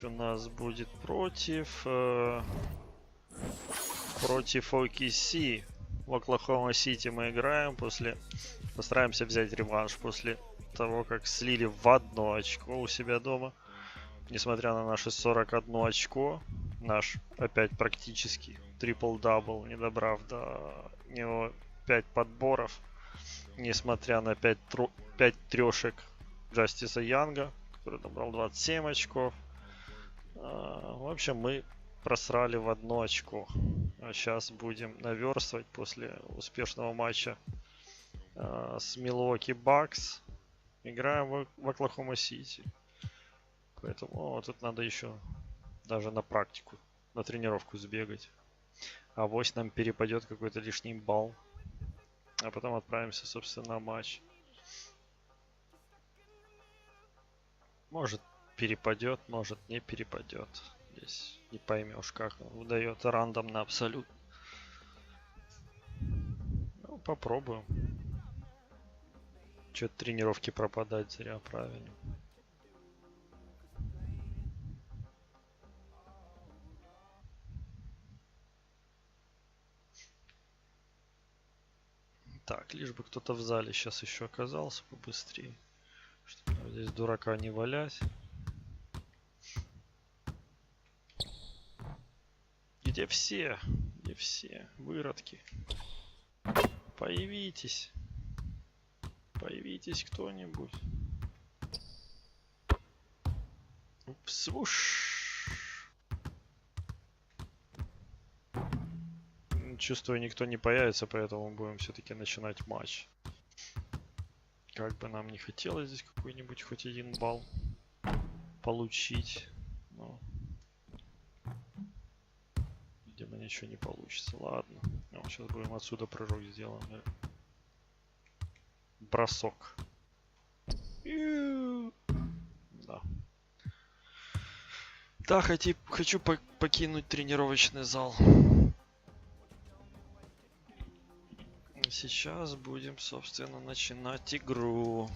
У нас будет против OKC. В Оклахома-Сити мы играем. Постараемся взять реванш после того, как слили в 1 очко у себя дома. Несмотря на наши 41 очко, наш опять практически трипл-дабл, не добрав до него 5 подборов. Несмотря на 5 трешек Джастиса Янга, который набрал 27 очков. В общем, мы просрали в 1 очко. А сейчас будем наверстывать после успешного матча с Milwaukee Bucks. Играем в Оклахома-Сити. Поэтому тут надо еще даже на практику, на тренировку сбегать. Авось нам перепадет какой-то лишний балл. А потом отправимся, собственно, на матч. Может перепадет, может не перепадет. Здесь не поймешь, как он выдает рандомно абсолютно. Ну, попробуем. Че-то тренировки пропадать зря, правильно. Так, лишь бы кто-то в зале сейчас еще оказался побыстрее. Чтобы здесь дурака не валять. Где все? Где все? Выродки. Появитесь. Появитесь кто-нибудь. Свуш. Чувствую, никто не появится, поэтому будем все-таки начинать матч. Как бы нам не хотелось здесь какой-нибудь хоть 1 балл получить. Но, видимо, ничего не получится. Ладно. Ну, сейчас будем отсюда прыжок сделаем. Бросок. Да. Да, хочу покинуть тренировочный зал. Сейчас будем, собственно, начинать игру.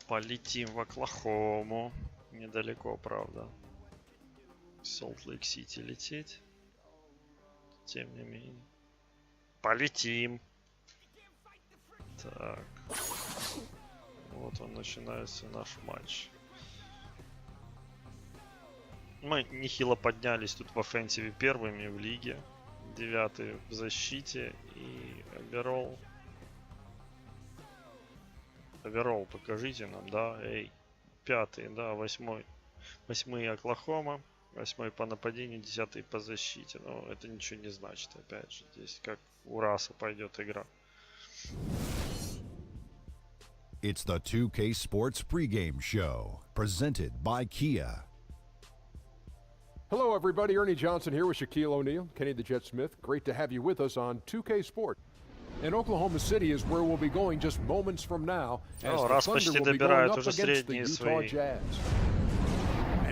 Полетим в Оклахому. Недалеко, правда. Солт-Лейк-Сити лететь. Тем не менее. Полетим. Так. Вот он, начинается наш матч. Мы нехило поднялись тут в офенсиве первыми в лиге. 9-й в защите и оверолл. Оверолл покажите нам, да? Эй. 5-й, да, 8-й. 8-й Оклахома. 8-й по нападению, 10-й по защите. Но это ничего не значит, опять же. Здесь как у Раса пойдет игра. It's the 2K Sports pregame show, presented by Kia. Hello, everybody. Ernie Johnson here with Shaquille O'Neal, Kenny the Jet Smith. Great to have you with us on 2K Sport. And Oklahoma City is where we'll be going just moments from now, as the Thunder will be going up against the Utah Jazz.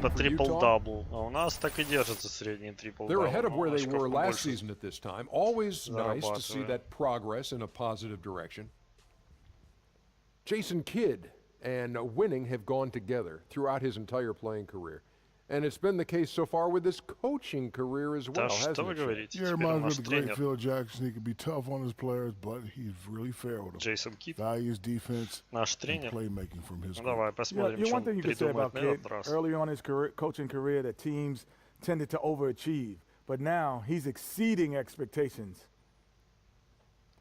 По трипл-даблу. А у нас так и держится средний трипл-даблу. They're ahead of where they were last season at this time. Always nice to see that progress in a positive direction. Jason Kidd and winning have gone together throughout his entire playing career. And it's been the case so far with his coaching career as well, hasn't it? Yeah, reminds me of the great Phil Jackson. He could be tough on his players, but he's really fair with them. Jason Kidd. Values defense and playmaking from his Давай посмотрим, что он придумает на этот раз. Early on in his coaching career, that teams tended to overachieve. But now he's exceeding expectations.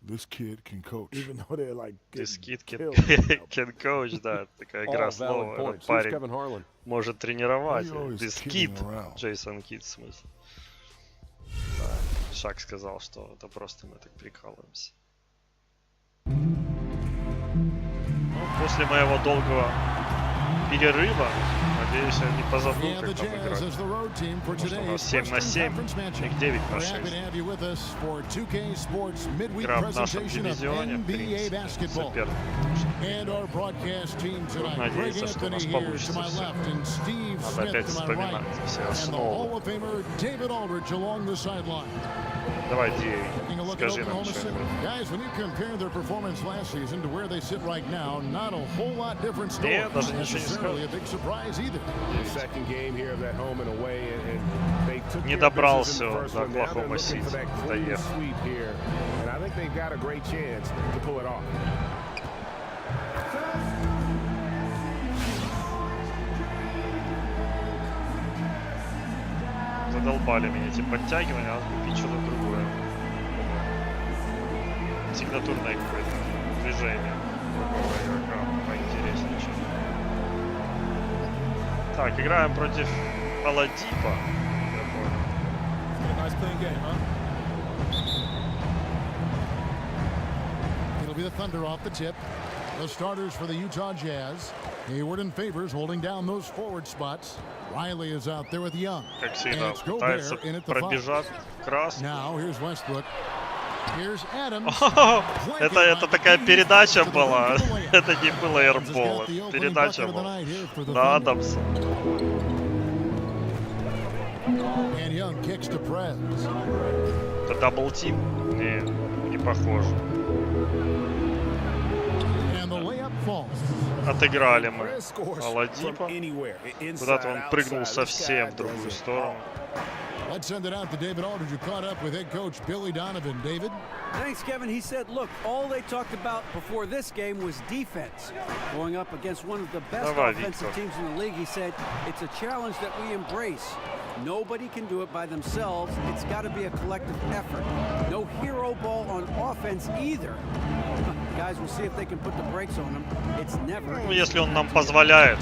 This kid can coach. Even though they're like This kid can coach, да. Такая игра слова. Этот парень может тренировать. This kid. Джейсон Кидд, в смысле. Да. Шак сказал, что это просто мы так прикалываемся. Ну, после моего долгого перерыва, надеюсь, я не позабыл, как там играть. Потому что у нас 7 на 7, их 9 на 6. Игра в нашем дивизионе, в принципе, соперник. Надеюсь, что у нас получится все. Надо опять вспоминать все основы. Давай, Ди, скажи нам что-нибудь. Guys, when you compare their performance last season to where they sit right now, not a whole lot different story. Нет, даже ничего не Necessarily a big surprise either. Second game here of that home and away, and they took Не care of business добрался in the до first one. Now they're Оклахома looking Сити. for that clean Доехал. sweep here, and I think they've got a great chance to pull it off. Задолбали меня эти подтягивания, надо купить что-то другое. Сигнатурное какое-то движение. Другого игрока поинтереснее, чем. Так, играем против Аладипа. Я понял. Nice clean game, huh? It'll be the Thunder off the tip. The starters for the Utah Jazz. Hayward and Favors holding down those forward spots. Riley is out there with Young. Как всегда, And it's пытается Gobert in at the foul. пробежать красный. Now here's Westbrook. Here's Adams. Это такая передача была. Это не было эрбола. Передача была на Адамса. And Young kicks to Prez. Это даблтим? Не похоже. And the layup falls. Отыграли мы Perez scores Аладипа. from anywhere, inside, Куда-то он прыгнул outside. совсем This в guy другую does it сторону. Let's send it out to David Aldridge, who caught up with head coach Billy Donovan. David? Thanks, Kevin. He said, look, all they talked about before this game was defense. Going up against one of the best Давай, offensive Виктор. teams in the league, he said, it's a challenge that we embrace. Nobody can do it by themselves. It's got to be a collective effort. No hero ball on offense either. Guys, we'll see if they can put the brakes on them. It's never. Ну, если он нам позволяет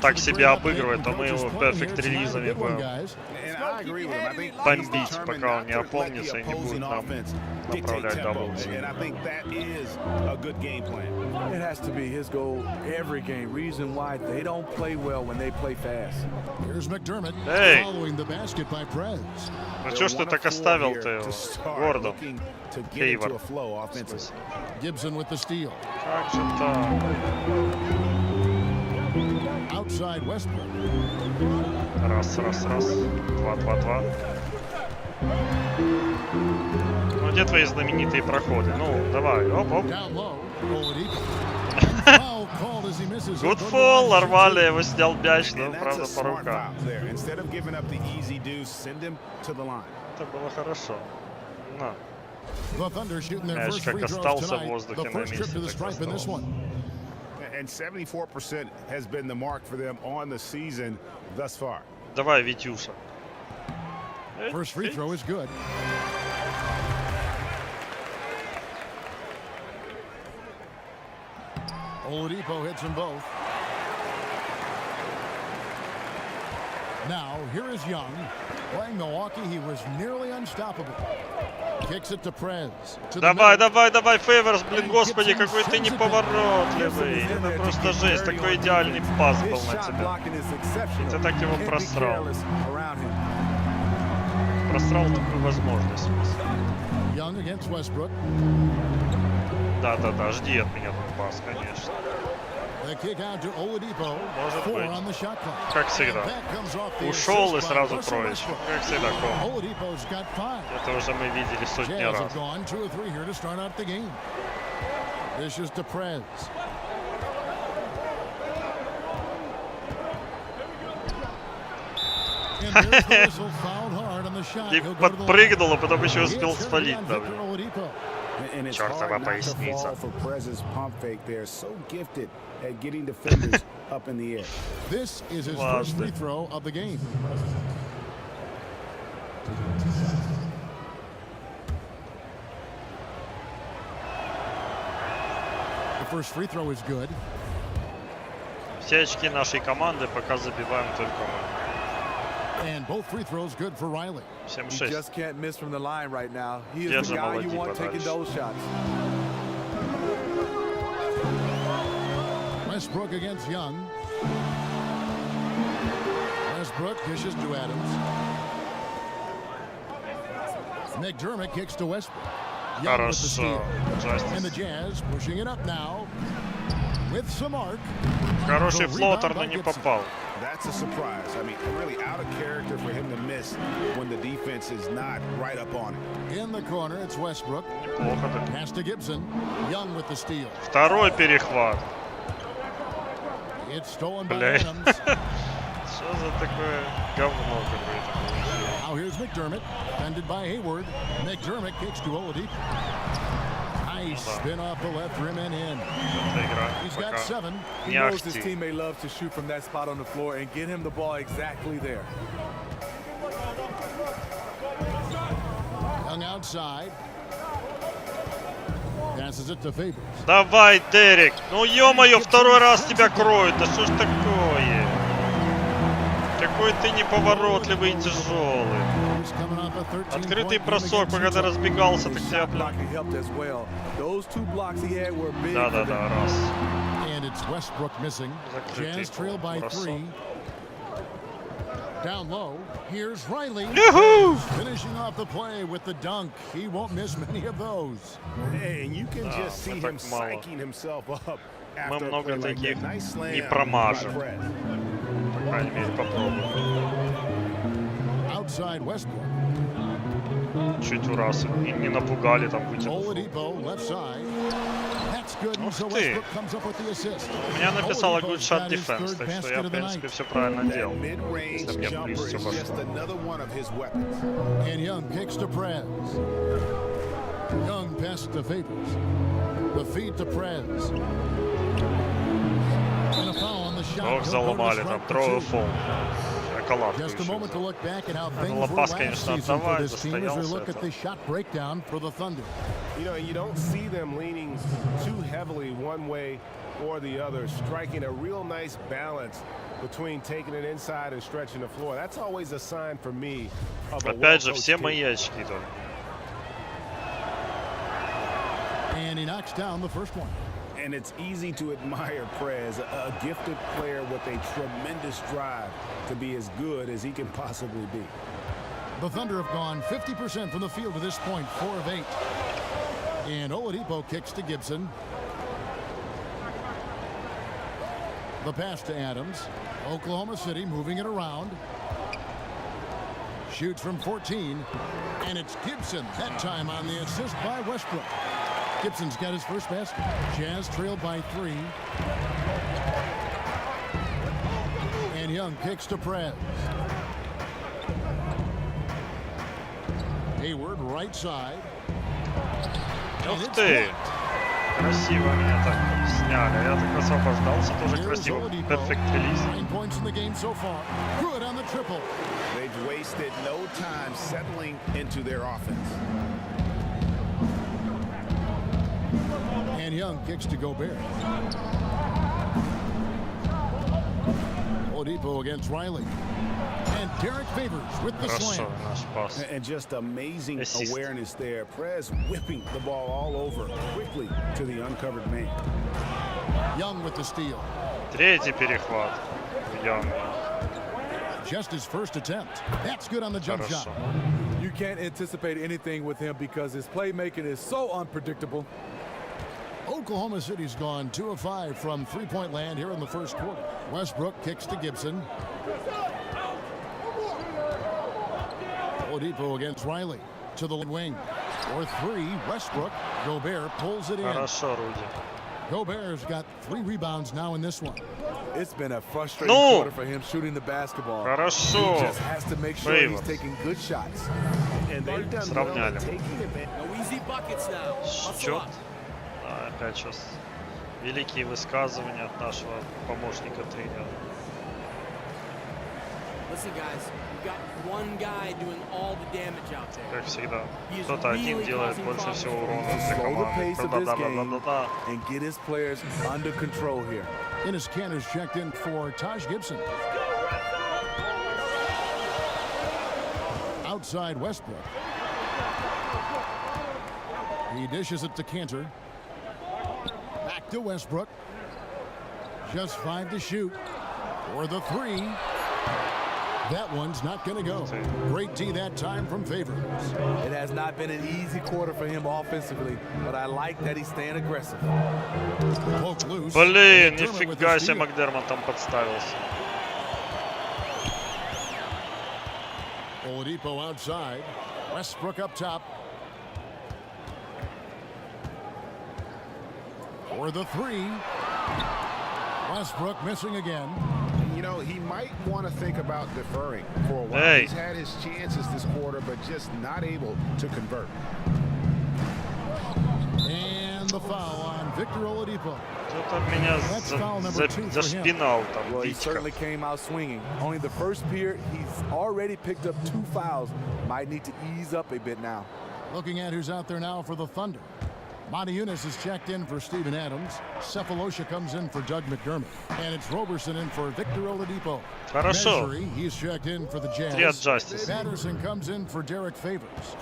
так себя обыгрывать, то мы его перфект-релизами будем And I agree with him. I think бомбить, пока он не опомнится и не будет нам dictate направлять tempo, дабл-тим. and I think that is a good game plan. It has to be his goal every game. Reason why they don't play well when they play fast. Here's McDermott Hey. following the basket by Prez. Ну чё ж ты так оставил-то его, Гордон? Хейвард. Gibson with the steal. Как же так? Outside Westbrook. Раз. 2. Ну где твои знаменитые проходы? Ну, давай, оп. Down low. Oladipo. Foul called as he misses. Good fall, Арвали его снял мяч, но And that's правда a по smart рукам. foul there. Instead of giving up the easy deuce, send him to the line. Это было хорошо. На. The Thunder shooting their Мяч first как free throws остался в tonight. воздухе The на first trip месте, to the так stripe in this остался. one. And 74% has been the mark for them on the season thus far. Давай, Витюша. First free throw is good. Oladipo hits them both. Now, here is Young. Playing Milwaukee, he was nearly unstoppable. Kicks it to Prez. Давай, Фейверс, блин, господи, какой ты неповоротливый. Это просто жесть, такой идеальный пас был на Shot тебя. blocking is exceptional. Ты так его Can't be просрал. careless around him. Просрал такую возможность. Young against Westbrook. Да, жди от меня тут пас, конечно. The kick out to Oladipo. Может 4 быть. on the shot clock. Как всегда. That comes off the Ушел и assist by сразу Russell троечка. Westbrook. Как всегда, Ком. Oladipo's got 5. Это уже мы видели сотни Jazz раз. have gone 2 or 3 here to start out the game. This is to Prez. And there's the whistle, fouled hard on the shot. И He'll go to the line. подпрыгнул, а потом еще успел It's спалить. on Да, Victor Oladipo. And it's Чёртова hard not to поясница. fall for Prez's pump fake there. So gifted at getting defenders up in the air. This is his Ладно. first free throw of the game. The first free throw is good. Все очки нашей команды пока забиваем только мы. And both free throws good for Riley. You 7-6. just can't miss from the line right now. He is Держим the guy you Oladipo want taking дальше. those shots. Westbrook against Young. Westbrook dishes to Adams. McDermott kicks to Westbrook. Young with the Хорошо. steal. And the Джастис. Jazz pushing it up now with some arc. Хороший The флотер, rebound но by не Gibson. попал. That's a surprise. I mean, really out of character for him to miss when the defense is not right up on it. In the corner, it's Westbrook. Pass to Gibson. Young with the steal. Второй перехват. It's stolen by Adams. Что за такое говно какое-то? Now here's McDermott, defended by Hayward. McDermott kicks to Oladipo. Nice spin off the left rim and in. He's got 7. He knows his teammate loves to shoot from that spot on the floor and get him the ball exactly there. Young outside. Passes it to Favors. Давай, Дерек. Ну, ё-моё, второй раз тебя кроют. Да что ж такое? Какой ты неповоротливый и тяжелый. Открытый бросок, пока ты разбегался, так тебя... Да-да-да, раз. And it's Westbrook missing. Jazz trail by 3. Down low, here's Riley. Finishing off the play with the dunk. He won't miss many of those. And you can just see him psyching himself up. Мы много таких не промажем. По крайней мере, попробуем. Outside Westbrook. Чуть раз и не напугали, там вытянув. Oladipo left side. That's good. So Westbrook comes up with the assist. Меня написала good shot defense, так что я, в принципе, все правильно делал. Если мне плюс все пошло. And Young kicks to Prez. Young pass to Favors. The feed to Prez. And a foul on the shot. Ох, заломали там, throw a fall. Just a moment to look back at how things were last season for this team as we look at the shot breakdown for the Thunder. You know, you don't see them leaning too heavily one way or the other, striking a real nice balance between taking it inside and stretching the floor. That's always a sign for me of a Опять же, все мои очки только. And he knocks down the first one. And it's easy to admire Prez, a gifted player with a tremendous drive to be as good as he can possibly be. The Thunder have gone 50% from the field to this point, 4 of 8. And Oladipo kicks to Gibson. The pass to Adams. Oklahoma City moving it around. Shoots from 14. And it's Gibson, that time on the assist by Westbrook. Gibson's got his first basket. Jazz trailed by 3. And Young kicks to Prez. Hayward right side. Ух ты! Красиво меня так сняли. Я так освобождался, тоже красиво. Perfect release. 9 points in the game so far. Good on the triple. They've wasted no time settling into their offense. And Young kicks to Gobert. Oladipo against Riley. And Derek Favors with the slam. And just amazing awareness there. Prez whipping the ball all over quickly to the uncovered man. Young with the steal. Третий перехват. Young. Just his first attempt. That's good on the jump shot. You can't anticipate anything with him because his playmaking is so unpredictable. Oklahoma City's gone 2 of 5 from three-point land here in the first quarter. Westbrook kicks to Gibson. Oladipo against Riley to the wing. For 3, Westbrook. Gobert pulls it in. Хорошо, Руди. Gobert's got 3 rebounds now in this one. It's been a frustrating quarter for him shooting the basketball. Хорошо. He just has to make sure he's taking good shots. And they've done Сравняли. No easy buckets now. Счет. Опять сейчас великие высказывания от нашего помощника тренера. Listen, guys, we've got one guy doing all the damage out there. Как всегда, кто-то один делает больше всего урона для команды. Да-да-да-да-да. And get his players under control here. Enes Kanter's checked in for Taj Gibson. Outside Westbrook. He dishes it to Kanter. Back to Westbrook. Just 5 to shoot. For the 3. That one's not going to go. Great D that time from Favors. It has not been an easy quarter for him offensively, but I like that he's staying aggressive. Блин, нифига себе Макдерман там подставился. Oladipo outside. Westbrook up top. For the three. Westbrook missing again. You know, he might want to think about deferring for a while. Hey. He's had his chances this quarter, but just not able to convert. And the foul on Victor Oladipo. Кто-то меня зашпинал там. Well, he certainly came out swinging. Only the first period, he's already picked up 2 fouls. Might need to ease up a bit now. Looking at who's out there now for the Thunder. Monty Eunice is checked in for Steven Adams. Cephalosha comes in for Doug McDermott. And it's Roberson in for Victor Oladipo. Хорошо. Measury, he's checked in for the Jazz. 3 от Justice. Patterson comes in for Derek Favors.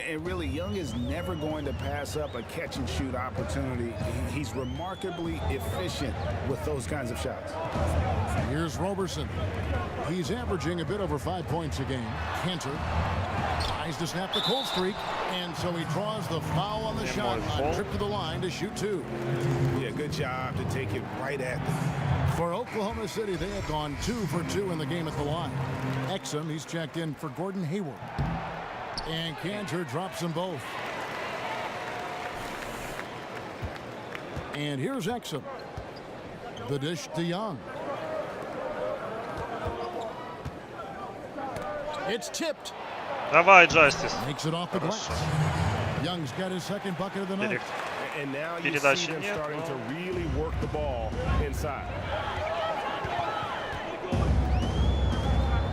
And really, Young is never going to pass up a catch-and-shoot opportunity. He's remarkably efficient with those kinds of shots. Here's Roberson. He's averaging a bit over 5 points a game. Cantor tries to snap the cold streak, and so he draws the foul on the shot on trip to the line to shoot 2. Yeah, good job to take it right at them. For Oklahoma City, they have gone 2 for 2 in the game at the line. Exum, he's checked in for Gordon Hayward. And Cantor drops them both. And here's Exum. The dish to Young. It's tipped. Давай, Justice. Makes it off the glass. Young's got his second bucket of the night. And now you see them starting to really work the ball inside.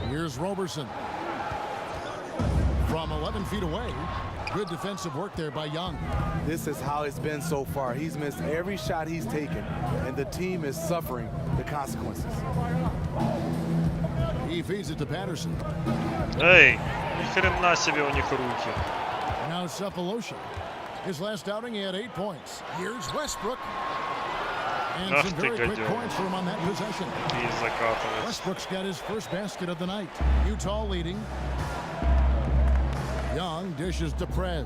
Here's Roberson. From 11 feet away. Good defensive work there by Young. This is how it's been so far. He's missed every shot he's taken, and the team is suffering the consequences. He feeds it to Patterson. Эй, ни хрена себе у них руки. Now Cephalosha. His last outing, he had 8 points. Here's Westbrook. And some very quick points for him on that possession. Westbrook's got his first basket of the night. Utah leading. Young dishes to Prez.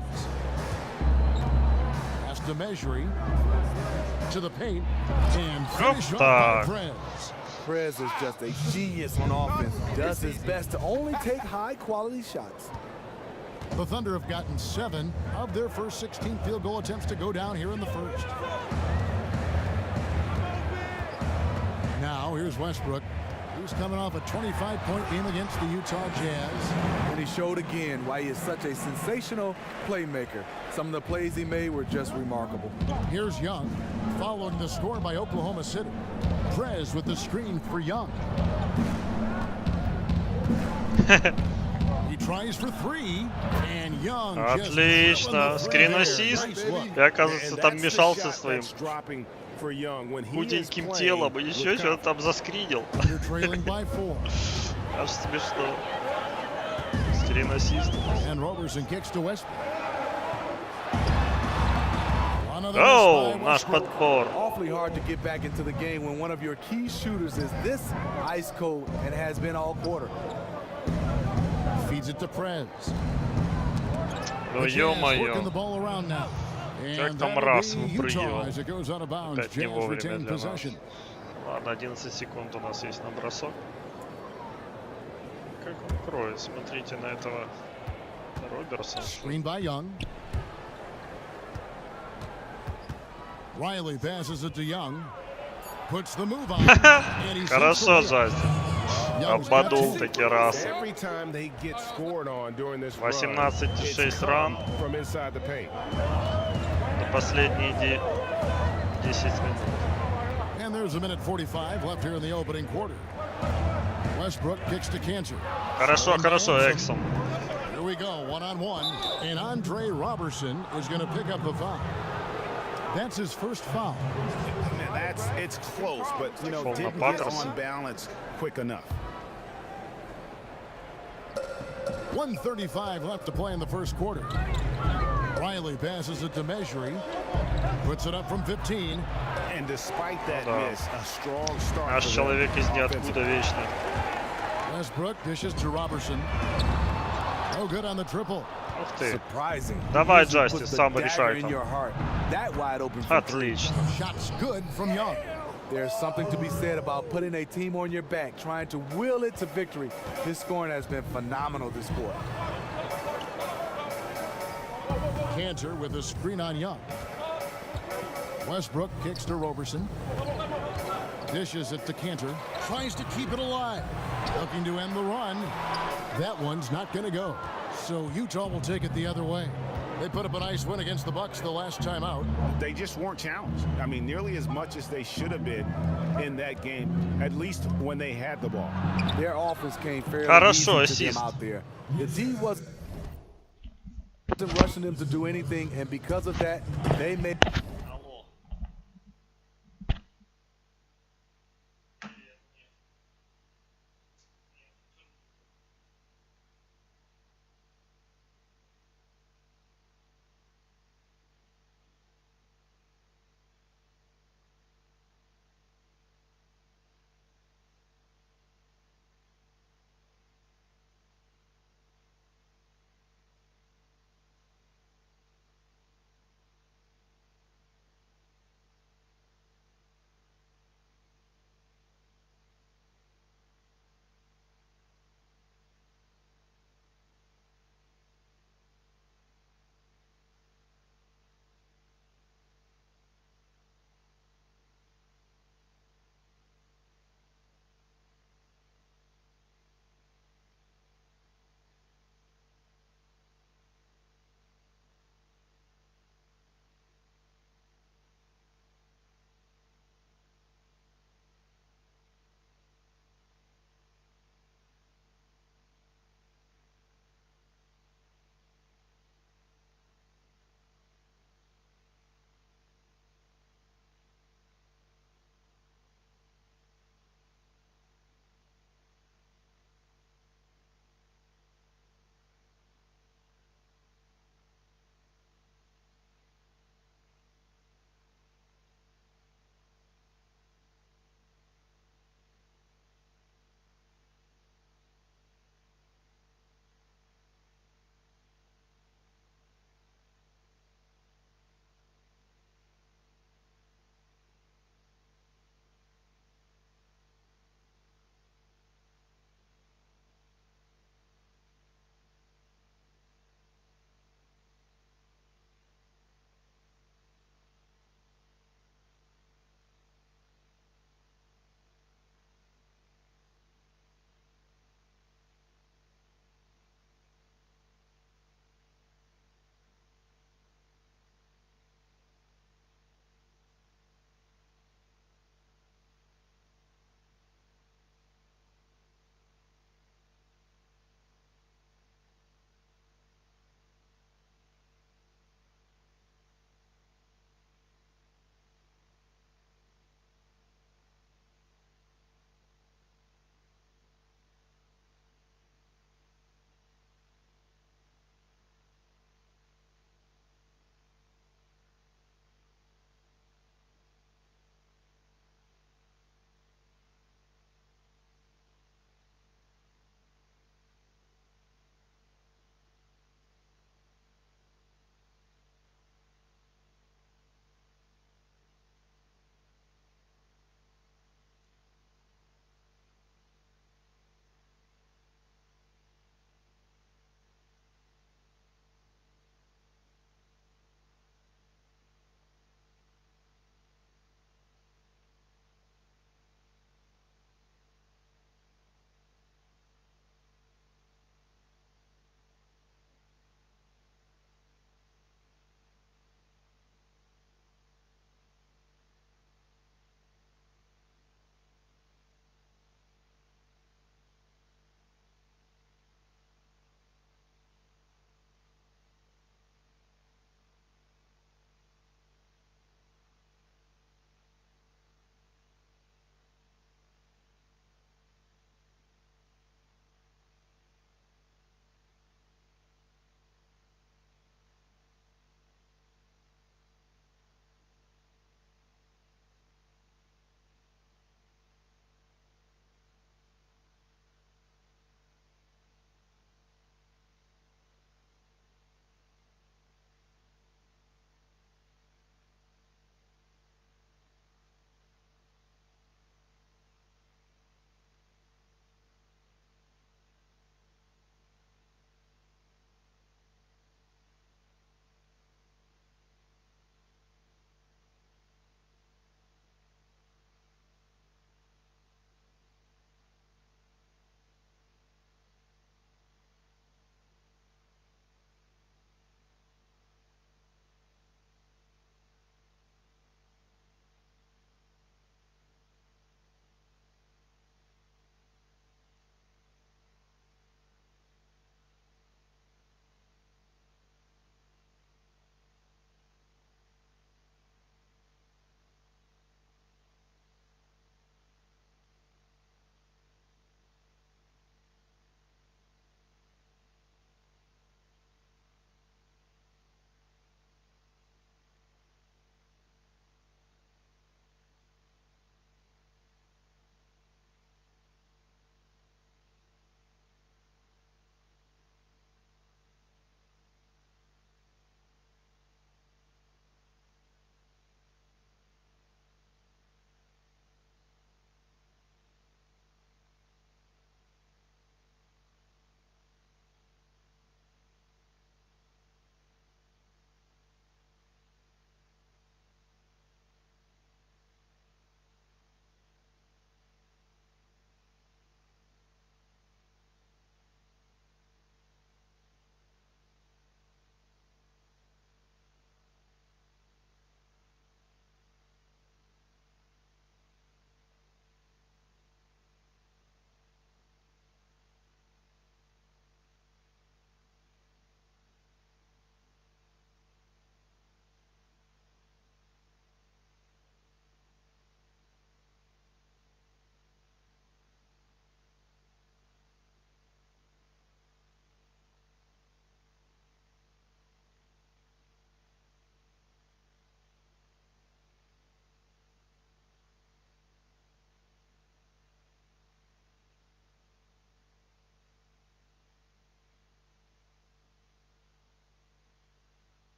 Pass to Measury. To the paint. And finish off by Prez. Prez is just a genius on offense. Does his best to only take high-quality shots. The Thunder have gotten 7 of their first 16 field goal attempts to go down here in the first. Now, here's Westbrook. He's coming off a 25-point game against the Utah Jazz. And he showed again why he is such a sensational playmaker. Some of the plays he made were just remarkable. Here's Young, following the score by Oklahoma City. Prez with the screen for Young. He tries for 3, and Young Отлично. Скрин-ассист. Я, оказывается, там мешался своим худеньким телом и еще что-то там заскринил. Аж смешно. Скрин-ассист. Оу, наш подбор. Awfully hard to get back into the game when one of your key shooters is this ice cold and has been all quarter. Feeds it to Prez. Ну ё-моё. Как там раз выпрыгивал. Опять не вовремя для нас. Ладно, 11 секунд у нас есть на бросок. Как он кроет? Смотрите на этого Роберсона. Screen by Young. Riley passes it to Young. Puts the move on. Хорошо, Жасть. Обманул таки раз. 18-6 ран. На последние 10 минут. And there's a minute 45 left here in the opening quarter. Westbrook kicks to Cantor. Хорошо, хорошо, Эксом. Here we go, one-on-one. And Andre Roberson is going to pick up the foul. That's his first foul. It's close, but you know, didn't get on balance quick enough. 1:35 left to play in the first quarter. Riley passes it to Measury. Puts it up from 15. And despite that miss, a strong start. Наш человек из ниоткуда вечно. Westbrook dishes to Roberson. No good on the triple. Ух ты. Surprising. Давай, Джастис, сам решай там. That wide open. Отлично. Shots good from Young. There's something to be said about putting a team on your back, trying to will it to victory. His scoring has been phenomenal this quarter. Cantor with a screen on Young. Westbrook kicks to Roberson. Dishes it to Cantor. Tries to keep it alive. Looking to end the run. That one's not going to go. So Utah will take it the other way. They put up a nice win against the Bucks the last time out. They just weren't challenged. I mean, nearly as much as they should have been in that game, at least when they had the ball. Their offense came fairly Хорошо, easy to them out there. The D wasn't rushing them to do anything, and because of that, they made...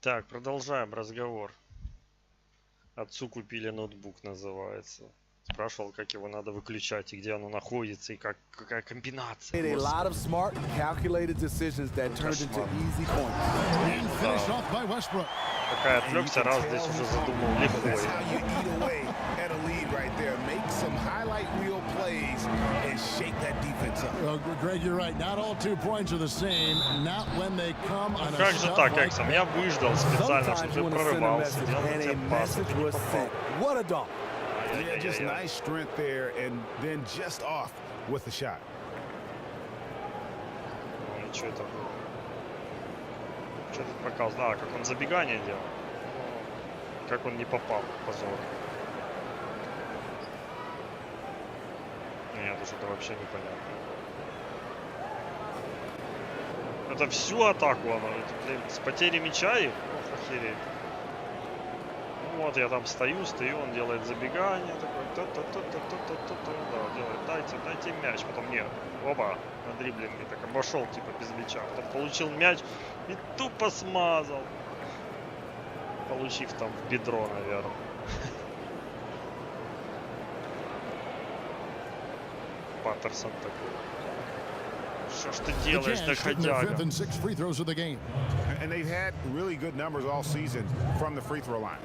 Так, продолжаем разговор. Отцу купили ноутбук, называется. Спрашивал, как его надо выключать и где оно находится, и какая комбинация. Made a lot of smart, calculated decisions that turned into easy points. And finished off by Westbrook. Пока отвлекся, раз здесь уже задумал легко. That's how you eat away at a lead right there. Make some highlight reel plays and shake that defense up. Well, Greg, you're right. Not all 2 points are the same. Not when they come on a Как же shot так, like Эксом? Я выждал специально, Sometimes чтобы you ты want to send a прорывался, message, делал and тебе a пас, message ты не was попал. sent. What a dunk. Yeah, just nice strength there, and then just off with the shot. Ну, что это было? Что тут показывал? А, как он забегание делал. Как он не попал, позор. Нет, уж это вообще непонятно. Это всю атаку оно, это, блин, с потери мяча их? Ох, охереть. Ну вот, я там стою, он делает забегание, такой, да, делает, дайте мяч, потом нет, оба, на дриблинге, так обошел, типа, без мяча, потом получил мяч и тупо смазал, получив там в бедро, наверное. Паттерсон такой. Что ж ты делаешь, доходяга? And they've had really good numbers all season from the free throw line.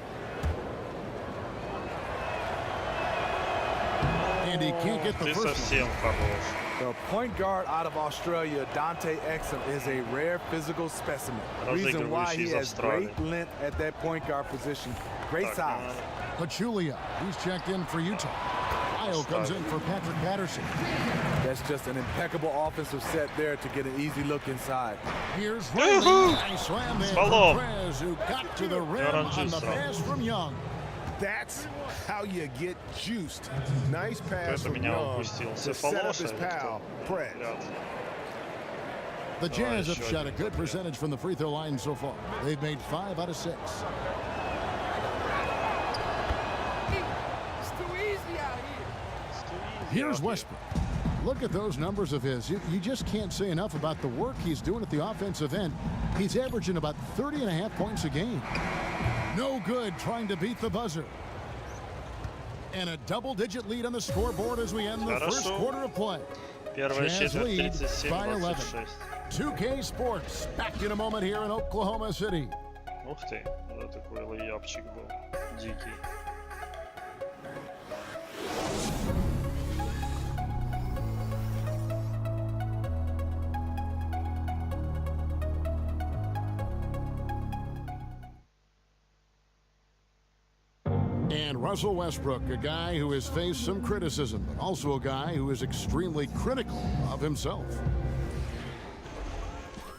And he can't get the Ты first совсем хорош. The point guard out of Australia, Dante Exum, is a rare physical specimen. Reason why he has great length at that point guard position. Great size. Pachulia, he's checked in for Utah. Lyle comes in for Patrick Patterson. That's just an impeccable offensive set there to get an easy look inside. Here's Riley. Nice slam there from Perez, who got to the rim on the pass from Young. That's how you get juiced. Nice pass from Young to set up his pal, Perez. The Jazz have shot a good percentage from the free throw line so far. They've made 5 out of 6. It's too easy out here. Here's Westbrook. Look at those numbers of his. You just can't say enough about the work he's doing at the offensive end. He's averaging about 30.5 points a game. No good trying to beat the buzzer. And a double-digit lead on the scoreboard as we end the first quarter of play. Jazz lead by 11. 2K Sports back in a moment here in Oklahoma City. Ух ты, да, такой лейапчик был, дикий. And Russell Westbrook, a guy who has faced some criticism, but also a guy who is extremely critical of himself.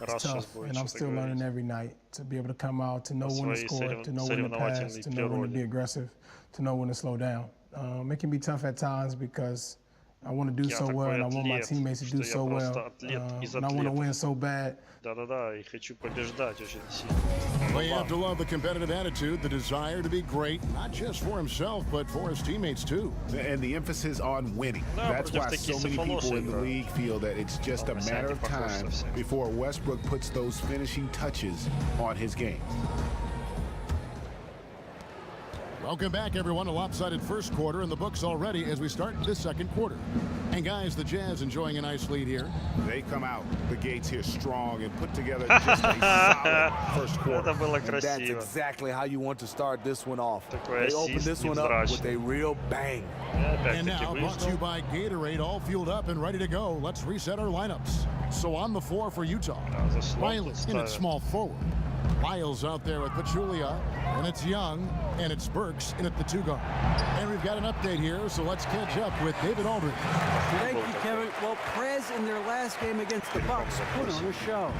It's tough, and I'm still learning every night to be able to come out, to know when to score, to know when to pass, to know when to be aggressive, to know when to slow down. It can be tough at times because I want to do so well, and I want my teammates to do so well, and I want to win so bad. Да-да-да, и хочу побеждать очень сильно. Well, you have to love the competitive attitude, the desire to be great, not just for himself, but for his teammates too. And the emphasis on winning. That's why so many people in the league feel that it's just a matter of time before Westbrook puts those finishing touches on his game. Welcome back, everyone. A lopsided first quarter in the books already as we start this second quarter. And guys, the Jazz enjoying a nice lead here. They come out the gates here strong and put together just a solid first quarter. And that's exactly how you want to start this one off. They open this one up with a real bang. And now brought to you by Gatorade, all fueled up and ready to go. Let's reset our lineups. So on the floor for Utah, Riley in at small forward. Lyles out there with Pachulia, and it's Young, and it's Burks in at the 2 guard. And we've got an update here, so let's catch up with David Aldridge. Thank you, Kevin. Well, Prez in their last game against the Bucks put on a show.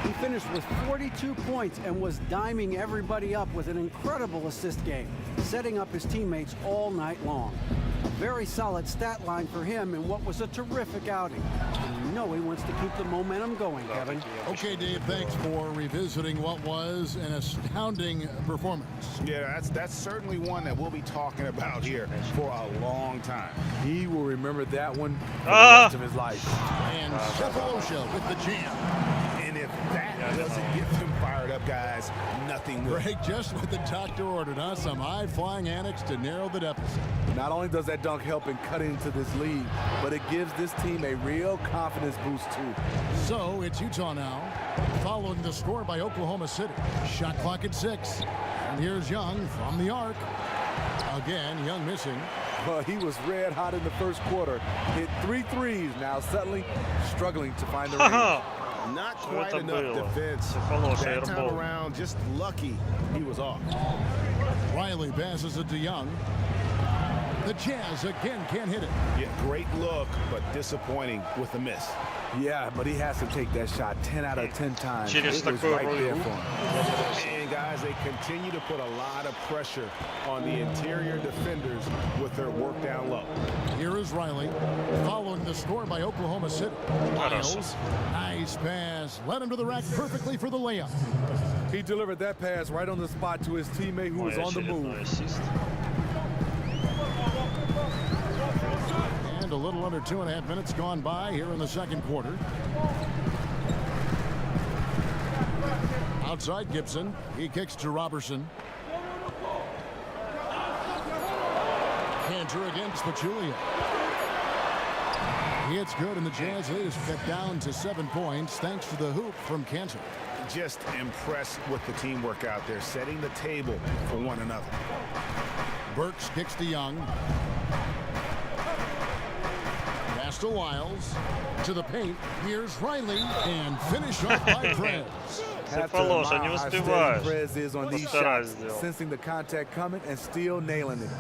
He finished with 42 points and was diming everybody up with an incredible assist game, setting up his teammates all night long. A very solid stat line for him in what was a terrific outing. And you know he wants to keep the momentum going, Kevin. Okay, Dave, thanks for revisiting what was an astounding performance. Yeah, that's certainly one that we'll be talking about here for a long time. He will remember that one for the rest of his life. And Cephalosha with the jam. And if that doesn't get him fired up, up, guys. Nothing will. Break just what the doctor ordered, huh? Some high-flying antics to narrow the deficit. Not only does that dunk help in cutting into this lead, but it gives this team a real confidence boost, too. So it's Utah now, following the score by Oklahoma City. Shot clock at 6. And here's Young from the arc. Again, Young missing. Well, he was red hot in the first quarter. Hit 3 threes. Now suddenly struggling to find the range. Not quite enough defense. That time around, just lucky he was off. Riley passes it to Young. The Jazz again can't hit it. Yeah, great look, but disappointing with the miss. Yeah, but he has to take that shot 10 out of 10 times. It was right there for him. And guys, they continue to put a lot of pressure on the interior defenders with their work down low. Here is Riley, following the score by Oklahoma City. Miles, nice pass, led him to the rack perfectly for the layup. He delivered that pass right on the spot to his teammate who was on the move. And a little under 2.5 minutes gone by here in the second quarter. Outside Gibson, he kicks to Robertson. Cantor against Pachulia. It's good, and the Jazz is cut down to 7 points thanks to the hoop from Cantor. Just impressed with the teamwork out there, setting the table for one another. Burks kicks to Young. Pass to Wiles. To the paint. Here's Riley, and finish off by Prez. Prez is on these shots, sensing the contact coming and still nailing it.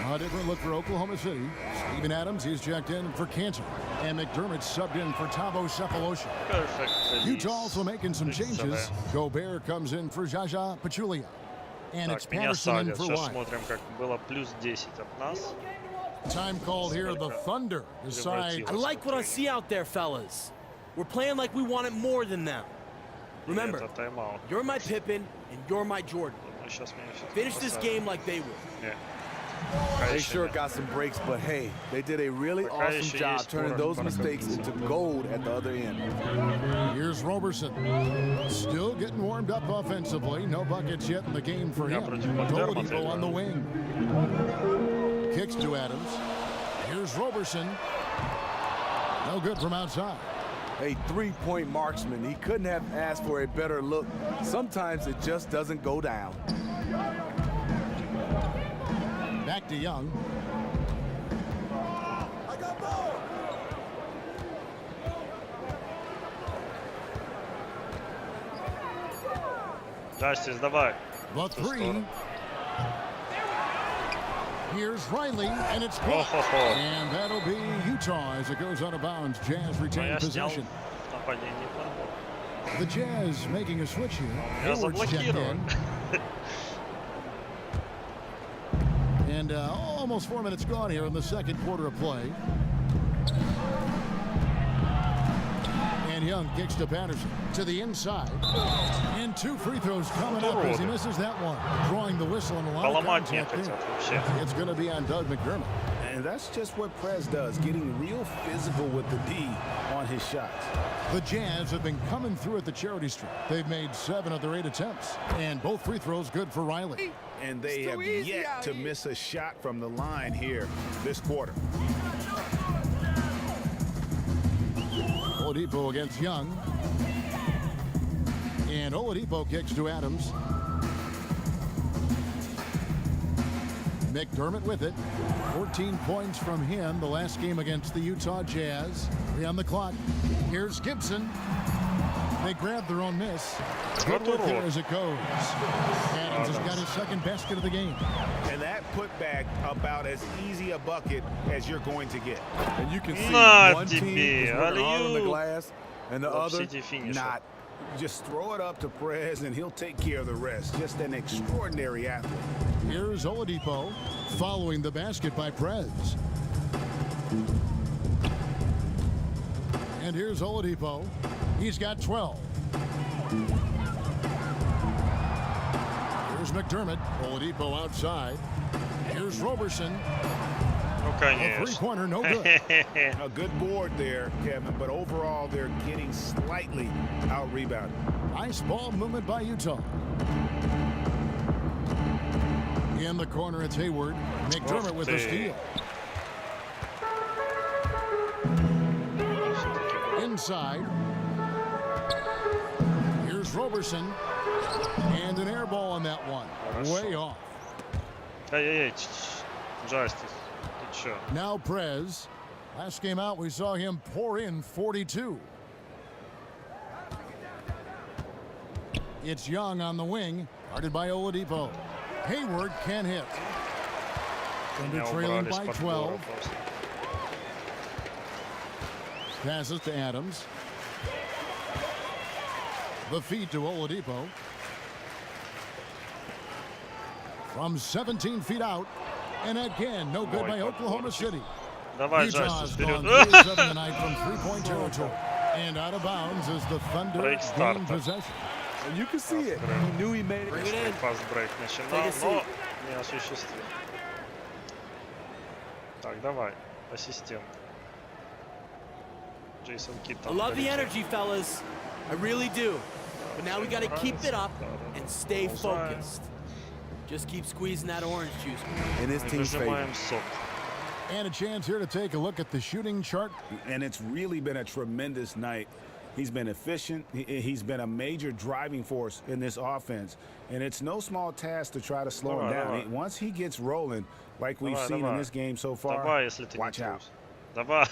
A different look for Oklahoma City. Steven Adams, he's checked in for Cantor. And McDermott subbed in for Thabo Sefolosha. Utah also making some changes. Gobert comes in for Jaja Pachulia. And it's Patterson in for White. Time called here. The Thunder decide. I like what I see out there, fellas. We're playing like we want it more than them. Remember, you're my Pippen and you're my Jordan. Finish this game like they will. They sure got some breaks, but hey, they did a really awesome job turning those mistakes into gold at the other end. Here's Robertson. Still getting warmed up offensively. No buckets yet in the game for him. Oladipo on the wing. Kicks to Adams. Here's Robertson. No good from outside. A three-point marksman. He couldn't have asked for a better look. Sometimes it just doesn't go down. Back to Young. Justice, давай. The three. Here's Riley, and it's blocked. And that'll be Utah as it goes out of bounds. Jazz retain possession. The Jazz making a switch here. Hayward's checked in. And almost 4 minutes gone here in the second quarter of play. And Young kicks to Patterson to the inside. And 2 free throws coming up as he misses that one. Drawing the whistle and a lot of contact there. It's going to be on Doug McDermott. And that's just what Prez does, getting real physical with the D on his shots. The Jazz have been coming through at the charity stripe. They've made 7 of their 8 attempts. And both free throws good for Riley. And they have yet to miss a shot from the line here this quarter. Oladipo against Young. And Oladipo kicks to Adams. McDermott with it. 14 points from him the last game against the Utah Jazz. 3 on the clock. Here's Gibson. They grab their own miss. Good work here as it goes. Adams has got his second basket of the game. And that putback about as easy a bucket as you're going to get. And you can see one team is working hard on the glass and the other not. Just throw it up to Prez and he'll take care of the rest. Just an extraordinary athlete. Here's Oladipo following the basket by Prez. And here's Oladipo. He's got 12. Here's McDermott. Oladipo outside. Here's Robertson. three-pointer, no good. A good board there, Kevin, but overall they're getting slightly out-rebounded. Nice ball movement by Utah. In the corner, it's Hayward. McDermott with the steal. Inside. Here's Roberson. And an air ball on that one. Way off. Now Prez. Last game out, we saw him pour in 42. It's Young on the wing, guarded by Oladipo. Hayward can't hit. Thunder trailing by 12. Passes to Adams. The feed to Oladipo. From 17 feet out. And again, no good by Oklahoma City. Utah's gone 3-7 tonight from three-point territory. And out of bounds is the Thunder gain possession. And you can see it. He knew he made it. Bring it in. Take a seat. Не осуществил. Так, давай. Ассистент. Джейсон Кит. I love the energy, fellas. I really do. But now we got to keep it up and stay focused. Just keep squeezing that orange juice. And his team's favor. And a chance here to take a look at the shooting chart. And it's really been a tremendous night. He's been efficient. He's been a major driving force in this offense. And it's no small task to try to slow him down. Once he gets rolling, like we've seen in this game so far, watch out. Давай.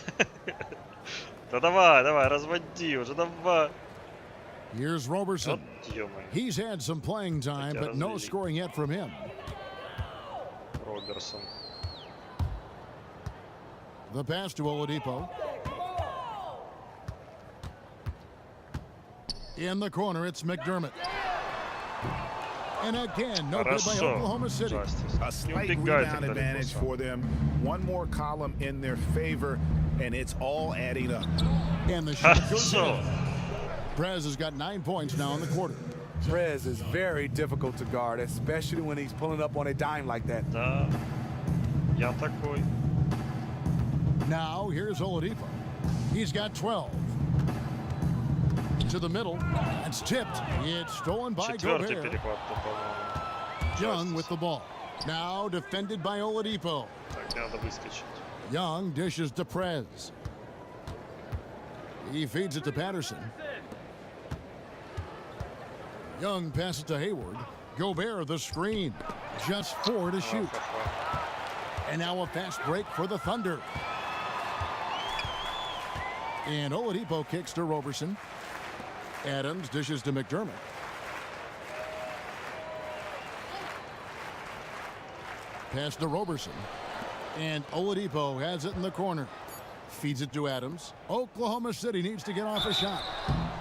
Да давай, разводи уже, давай. Here's Roberson. He's had some playing time, but no scoring yet from him. Roberson. The pass to Oladipo. In the corner, it's McDermott. And again, no good by Oklahoma City. A slight rebound advantage for them. One more column in their favor, and it's all adding up. And the shot goes in. Prez has got 9 points now in the quarter. Prez is very difficult to guard, especially when he's pulling up on a dime like that. Да. Я такой. Now, here's Oladipo. He's got 12. To the middle. It's tipped. It's stolen by Gobert. Young with the ball. Now defended by Oladipo. Young dishes to Prez. He feeds it to Patterson. Young passes to Hayward. Gobert the screen. Just 4 to shoot. And now a fast break for the Thunder. And Oladipo kicks to Roberson. Adams dishes to McDermott. Pass to Roberson. And Oladipo has it in the corner. Feeds it to Adams. Oklahoma City needs to get off a shot.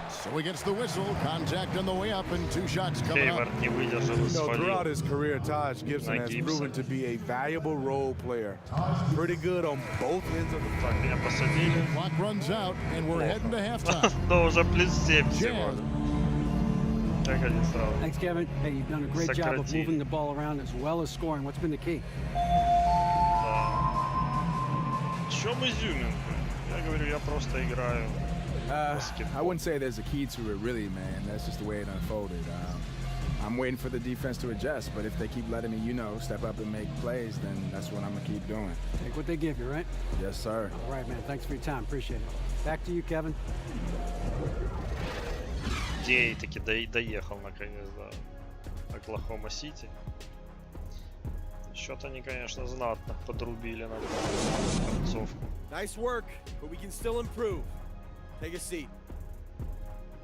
So he gets the whistle. Contact on the way up and 2 shots coming up. Throughout his career, Taj Gibson has proven to be a valuable role player. Pretty good on both ends of the fight. Clock runs out and we're heading to halftime. No, уже +7 всего. Thanks, Kevin. Hey, you've done a great job of moving the ball around as well as scoring. What's been the key? В чем изюминка? Я говорю, я просто играю. I wouldn't say there's a key to it, really, man. That's just the way it unfolded. I'm waiting for the defense to adjust, but if they keep letting me, step up and make plays, then that's what I'm going to keep doing. Take what they give you, right? Yes, sir. All right, man. Thanks for your time. Appreciate it. Back to you, Kevin. Дей таки доехал наконец до Оклахома Сити. Счет они, конечно, знатно подрубили на концовку. Nice work, but we can still improve. Take a seat.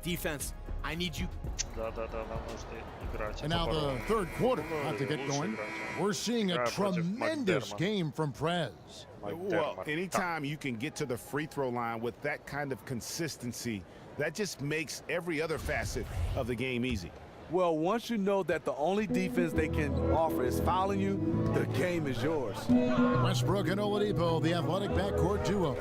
Defense, I need you. Да, нам нужно играть. And now the third quarter about to get going. We're seeing a tremendous game from Prez. Well, anytime you can get to the free throw line with that kind of consistency, that just makes every other facet of the game easy. Well, once you know that the only defense they can offer is fouling you, the game is yours. Westbrook and Oladipo, the athletic backcourt duo.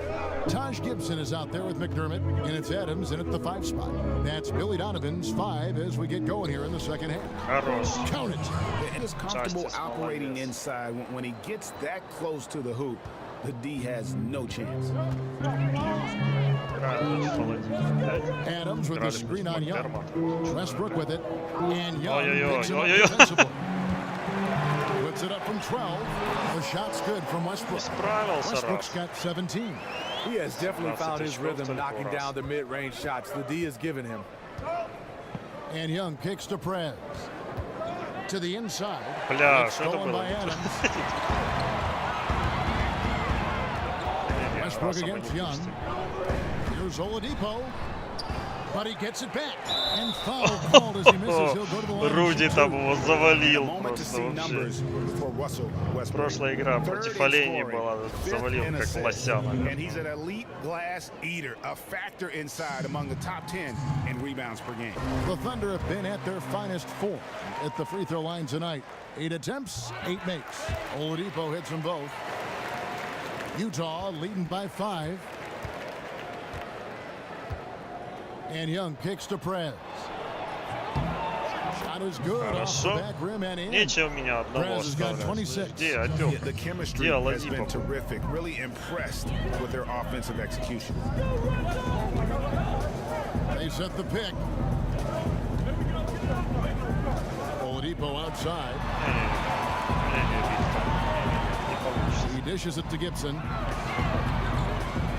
Taj Gibson is out there with McDermott, and it's Adams in at the 5 spot. That's Billy Donovan's 5 as we get going here in the second half. Count it. And is comfortable operating inside when he gets that close to the hoop. the D has no chance. Adams with the screen on Young. Westbrook with it. And Young picks him up defensively. Puts it up from 12. The shot's good from Westbrook. Westbrook's got 17. He has definitely found his rhythm knocking down the mid-range shots the D has given him. And Young kicks to Prez. To the inside. Stolen by Adams. Westbrook against Young. Here's Oladipo. But he gets it back. And foul called as he misses. He'll go to the line. Руди там его завалил просто вообще. Прошлая игра против оленей была, завалил как лосяна. And he's an elite glass eater, a factor inside among the top 10 in rebounds per game. The Thunder have been at their finest form at the free throw line tonight. 8 attempts, 8 makes. Oladipo hits them both. Utah leading by 5. And Young kicks to Prez. Shot is good off the back rim and in. Prez has got 26. The chemistry has been terrific. Really impressed with their offensive execution. They set the pick. Oladipo outside. He dishes it to Gibson.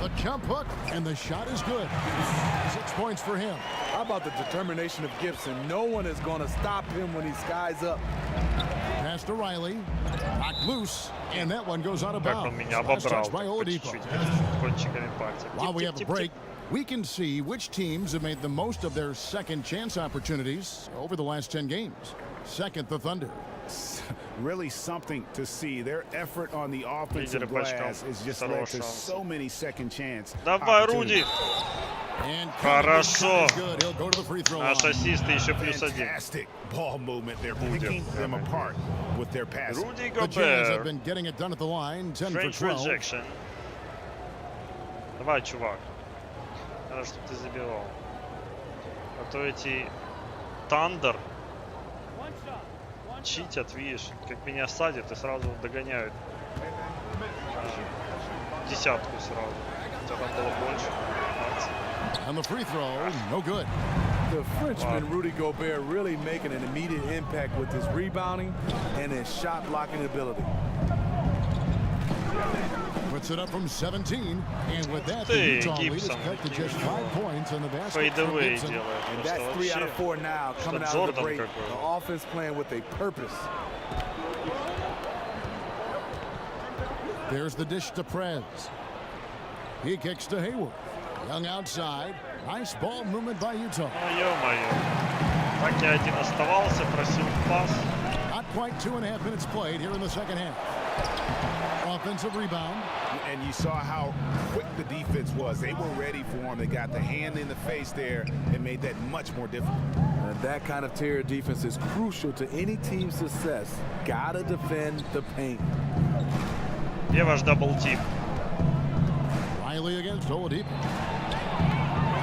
The jump hook, and the shot is good. 6 points for him. How about the determination of Gibson? No one is going to stop him when he skies up. Pass to Riley. Knocked loose, and that one goes out of bounds. Last touch by Oladipo. While we have a break, we can see which teams have made the most of their second chance opportunities over the last 10 games. Second, the Thunder. Really something to see. Their effort on the offensive glass has just led to so many second chance. Давай, Руди! Хорошо. Наш ассист еще плюс 1. Fantastic ball movement. They're picking them apart with their passing. Руди The Jazz have Гобер. been getting it done at the line. 10 for Strange 12. rejection. Давай, чувак. Надо, чтобы ты забивал. А то эти Thunder читят, видишь, как меня садят и сразу догоняют. Десятку сразу. Хотя там было больше. 15. And the free throw, no good. The Frenchman, Rudy Gobert, really making an immediate impact with his rebounding and his shot blocking ability. Puts it up from 17, and with that, the Utah lead is cut to just 5 points in the basket from Gibson. And that's 3 out of 4 now coming out of the break. The offense playing with a purpose. There's the dish to Prez. He kicks to Hayward. Young outside. Nice ball movement by Utah. Ё-моё. Так я один оставался, просил пас. Not quite 2.5 minutes played here in the second half. Offensive rebound. And you saw how quick the defense was. They were ready for him. They got the hand in the face there and made that much more difficult. And that kind of terror defense is crucial to any team's success. Gotta defend the paint. Где ваш дабл-тип? Riley against Oladipo.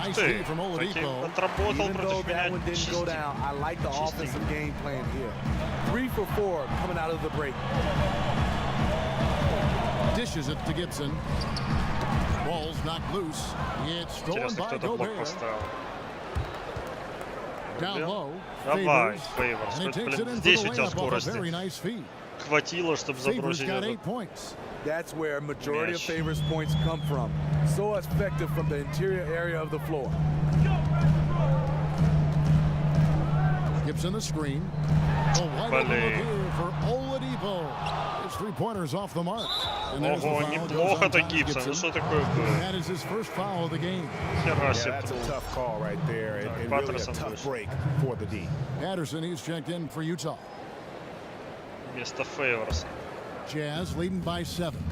Nice feed from Oladipo. Отработал против меня. That one didn't go down. I like the offensive game plan here. 3 for 4 coming out of the break. Dishes it to Gibson. Ball's knocked loose. It's stolen by Gobert. Down low. Давай, Favors. And he takes it in for the layup off a very nice feed. Хватило, чтобы забросить got этот. 8 points. That's where majority of Favors points come from. So effective from the interior area of the floor. Gibson the screen. Oh, wide open look here for Oladipo. His 3-pointers off the mark. And there's the Ого, foul. неплохо-то Гибсон. Ну что такое было? That is his first foul of the game. Хера Yeah, себе. that's a tough call right there. And really a tough break for the D. Patterson, he's checked in for Utah. Вместо Фейворса. Jazz leading by 7.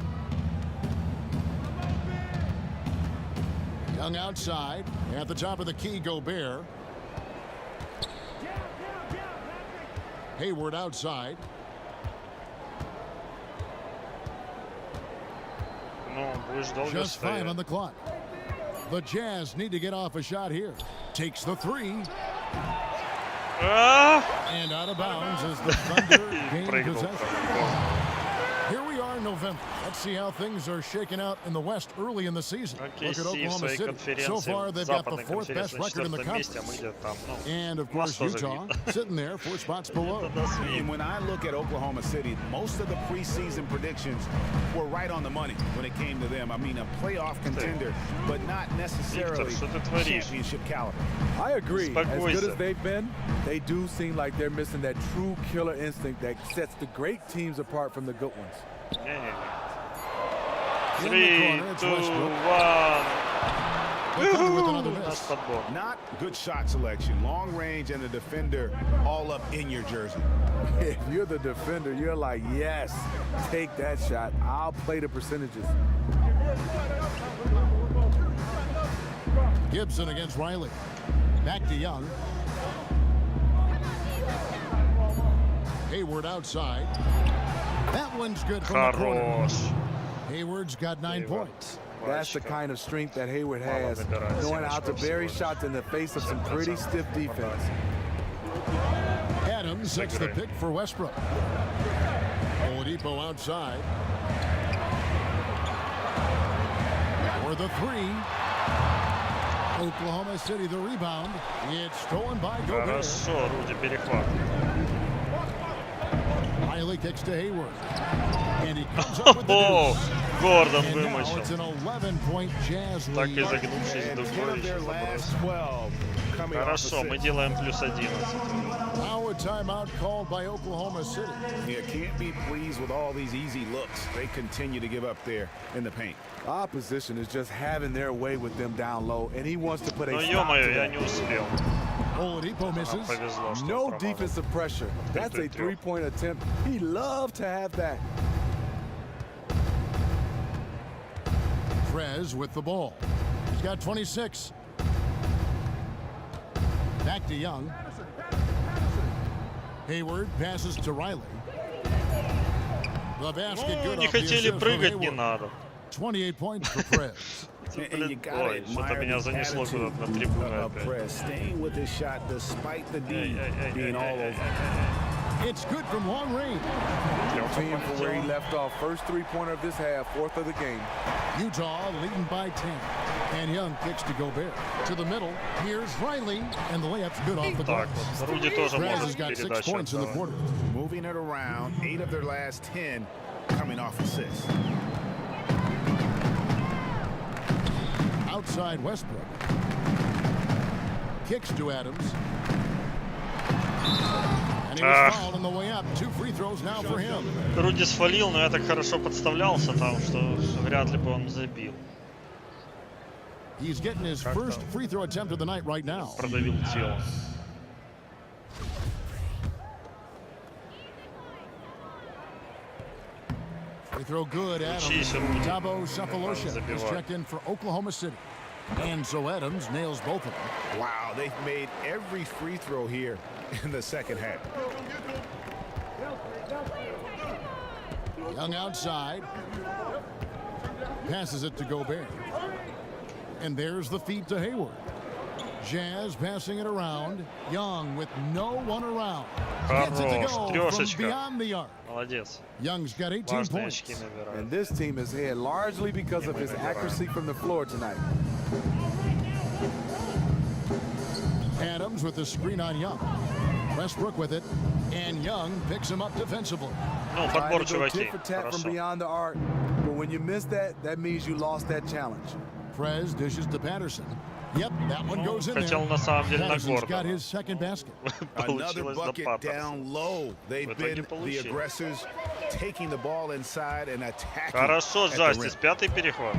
Young outside. At the top of the key, Gobert. Hayward outside. Ну, будешь долго Just 5 стоять. on the clock. The Jazz need to get off a shot here. Takes the 3. And out of bounds as the Thunder gain possession. Here we are November. Let's see how things are shaking out in the West early in the season. Look at Oklahoma City. So far, they've got the 4th best record in the conference. And, of course, Utah sitting there 4 spots below. And when I look at Oklahoma City, most of the preseason predictions were right on the money when it came to them. I mean, a playoff contender, but not necessarily championship caliber. I agree. As good as they've been, they do seem like they're missing that true killer instinct that sets the great teams apart from the good ones. 3, 2, 1. Not good shot selection. Long range and the defender all up in your jersey. If you're the defender, you're like, yes, take that shot. I'll play the percentages. Gibson against Riley. Back to Young. Hayward outside. That one's good from the corner. Hayward's got 9 points. That's the kind of strength that Hayward has, knowing how to bury shots in the face of some pretty stiff defense. Adams sets the pick for Westbrook. Oladipo outside. For the 3. Oklahoma City the rebound. It's stolen by Gobert. Riley kicks to Hayward. And he comes up with the deuce. Гордон And now вымочил. it's an 11-point Jazz Так lead. и загнувшись до Хорошо, мы делаем плюс 11. Now a timeout called by Oklahoma City. You can't be pleased with all these easy looks. They continue to give up there in the paint. Opposition is just having their way with them down low, and he wants to put a Ну stop ё-моё, to я that. не успел. Oladipo misses. Повезло, что No промазал. defensive pressure. That's a three-point attempt. He loved to have that. Trez with the ball. He's got 26. Back to Young. Hayward passes to Riley. The basket good Не off the хотели assist from прыгать, не Hayward. надо. 28 points for Prez. Ой, что-то меня занесло куда-то на трибуну опять. Staying with his shot despite the D being all over. It's good from long range. Team from where he left off. First three-pointer of this half, 4th of the game. Utah leading by 10. And Young kicks to Gobert. To the middle. Here's Riley. And the layup's good off the Так glass. вот, Руди тоже Prez has может got 6 передачу points in the отдавать. quarter. Moving it around, 8 of their last 10 coming off assists. Outside Westbrook. Kicks to Adams. And he was fouled on the way up. 2 free throws now for him. Руди сфалил, но я так хорошо подставлялся там, что вряд ли бы он забил. He's getting his first free throw attempt of the night right now. Продавил тело. Free throw good. Adams. Dabo Cephalosha is checked in for Oklahoma City. And so Adams nails both of them. Wow, they've made every free throw here in the second half. Young outside. Passes it to Gobert. And there's the feed to Hayward. Jazz passing it around. Young with no one around. Gets it to go from beyond the arc. Молодец. Young's got 18 points. And this team is ahead largely because of his accuracy from the floor tonight. Adams with the screen on Young. Westbrook with it. And Young picks him up defensively. Ну, подбор, чуваки. Tit for tat from beyond the arc. But when you miss that, that means you lost that challenge. Prez dishes to Patterson. Yep, that one goes in there. Хотел на самом деле на Patterson's Гордона. got his second basket. Another bucket down low. They've been the aggressors, taking the ball inside and attacking. Хорошо, Джастис, 5-й переход.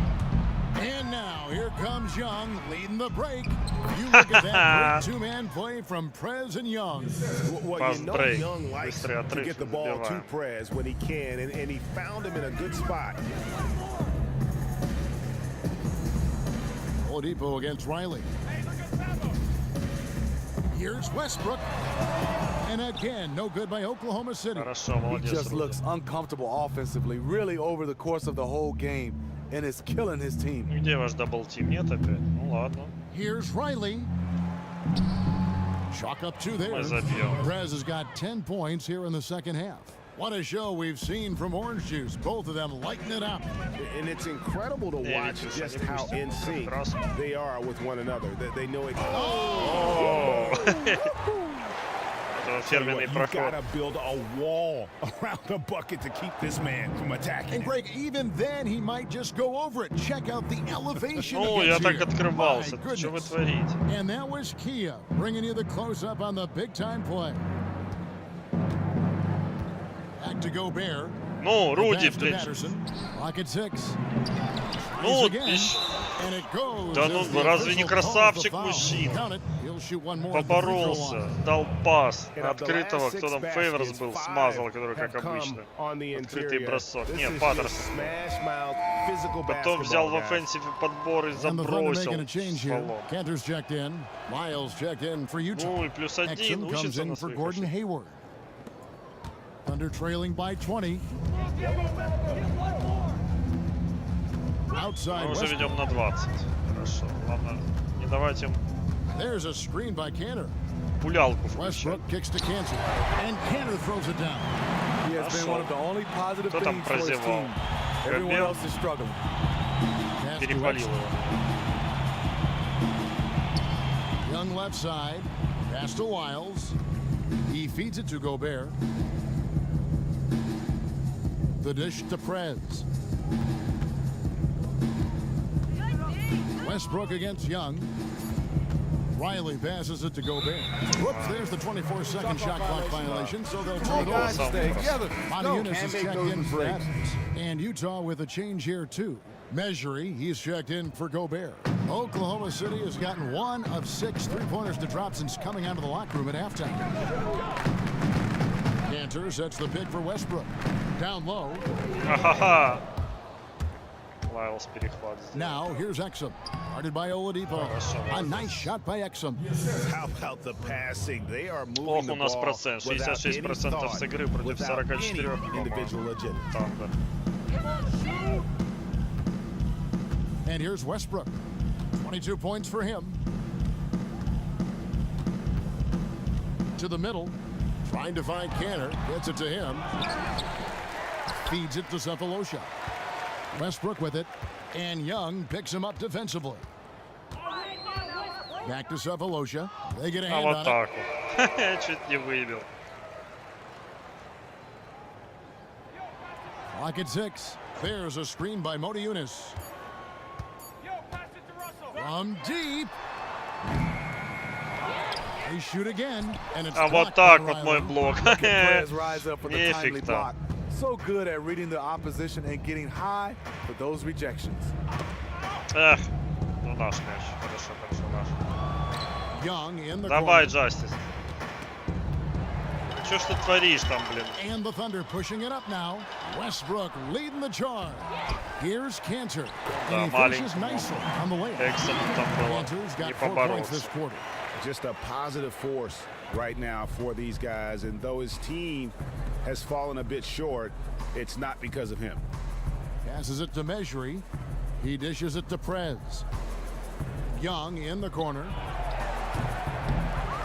And now here comes Young leading the break. You look at that great two-man play from Prez and Young. Well, you know Young likes to get the ball to Prez when he can, and he found him in a good spot. Oladipo against Riley. Here's Westbrook. And again, no good by Oklahoma City. He just looks uncomfortable offensively, really over the course of the whole game, and it's killing his team. Где ваш дабл-тим? Нет опять? Ну ладно. Here's Riley. Chalk up 2 there. Prez has got 10 points here in the second half. What a show we've seen from Orange Juice. Both of them lighting it up. And it's incredible to watch just how in sync they are with one another. They know it. Фирменный проход. You gotta build a wall around the bucket to keep this man from attacking. And Greg, even then, he might just go over it. Check out the elevation. Ну, я так открывался. Что вы творите? And that was Kia bringing you the close-up on the big-time play. Back to Gobert. Ну, Руди, блин. Lock 6. Ну, да ну, разве не красавчик мужчина? Поборолся, дал пас. Открытого, кто там, Фейверс был, смазал, который, как обычно. Открытый бросок. Нет, Паттерсон. Потом взял в офенсиве подбор и забросил фолом. Ну и плюс 1, учится на своих ошибках. Thunder trailing by 20. Outside. Мы уже ведем на 20. Хорошо. Главное, не давать им There's a screen by Cantor. пулялку Westbrook kicks to Cantor. And Cantor throws it down. He has been one of the only positive things for his team. Everyone else is struggling. Перепалил его. Young left side. Pass to Wiles. He feeds it to Gobert. The dish to Prez. Westbrook against Young. Riley passes it to Gobert. Whoops, there's the 24-second shot clock violation, so they'll turn it over. Montejunas is checked in for that. And Utah with a change here, too. Measury, he's checked in for Gobert. Oklahoma City has gotten 1 of 6 three-pointers to drop since coming out of the locker room at halftime. Cantor sets the pick for Westbrook. Down low. Now here's Exum. Guarded by Oladipo. A nice shot by Exum. How about the passing? They are moving the ball. 66% с игры против 44. Individual agility. And here's Westbrook. 22 points for him. To the middle. Trying to find Cantor. Gets it to him. Feeds it to Cephalosha. Westbrook with it. And Young picks him up defensively. Back to Cephalosha. They get a hand on it. Чуть не выбил. Lock at 6. There's a screen by Montejunas. From deep. They shoot again, and it's вот так вот мой блок. Нифиг там. So good at reading the opposition and getting high for those rejections. Эх, ну наш мяч. Хорошо, наш. Young in the Давай, Джастис. Что ж ты творишь там, блин? And the Thunder pushing it up now. Westbrook leading the charge. Here's Cantor. And he finishes nicely on the layup. Cantor's got 4 points this quarter. Just a positive force right now for these guys, and though his team has fallen a bit short, it's not because of him. Passes it to Measury. He dishes it to Prez. Young in the corner.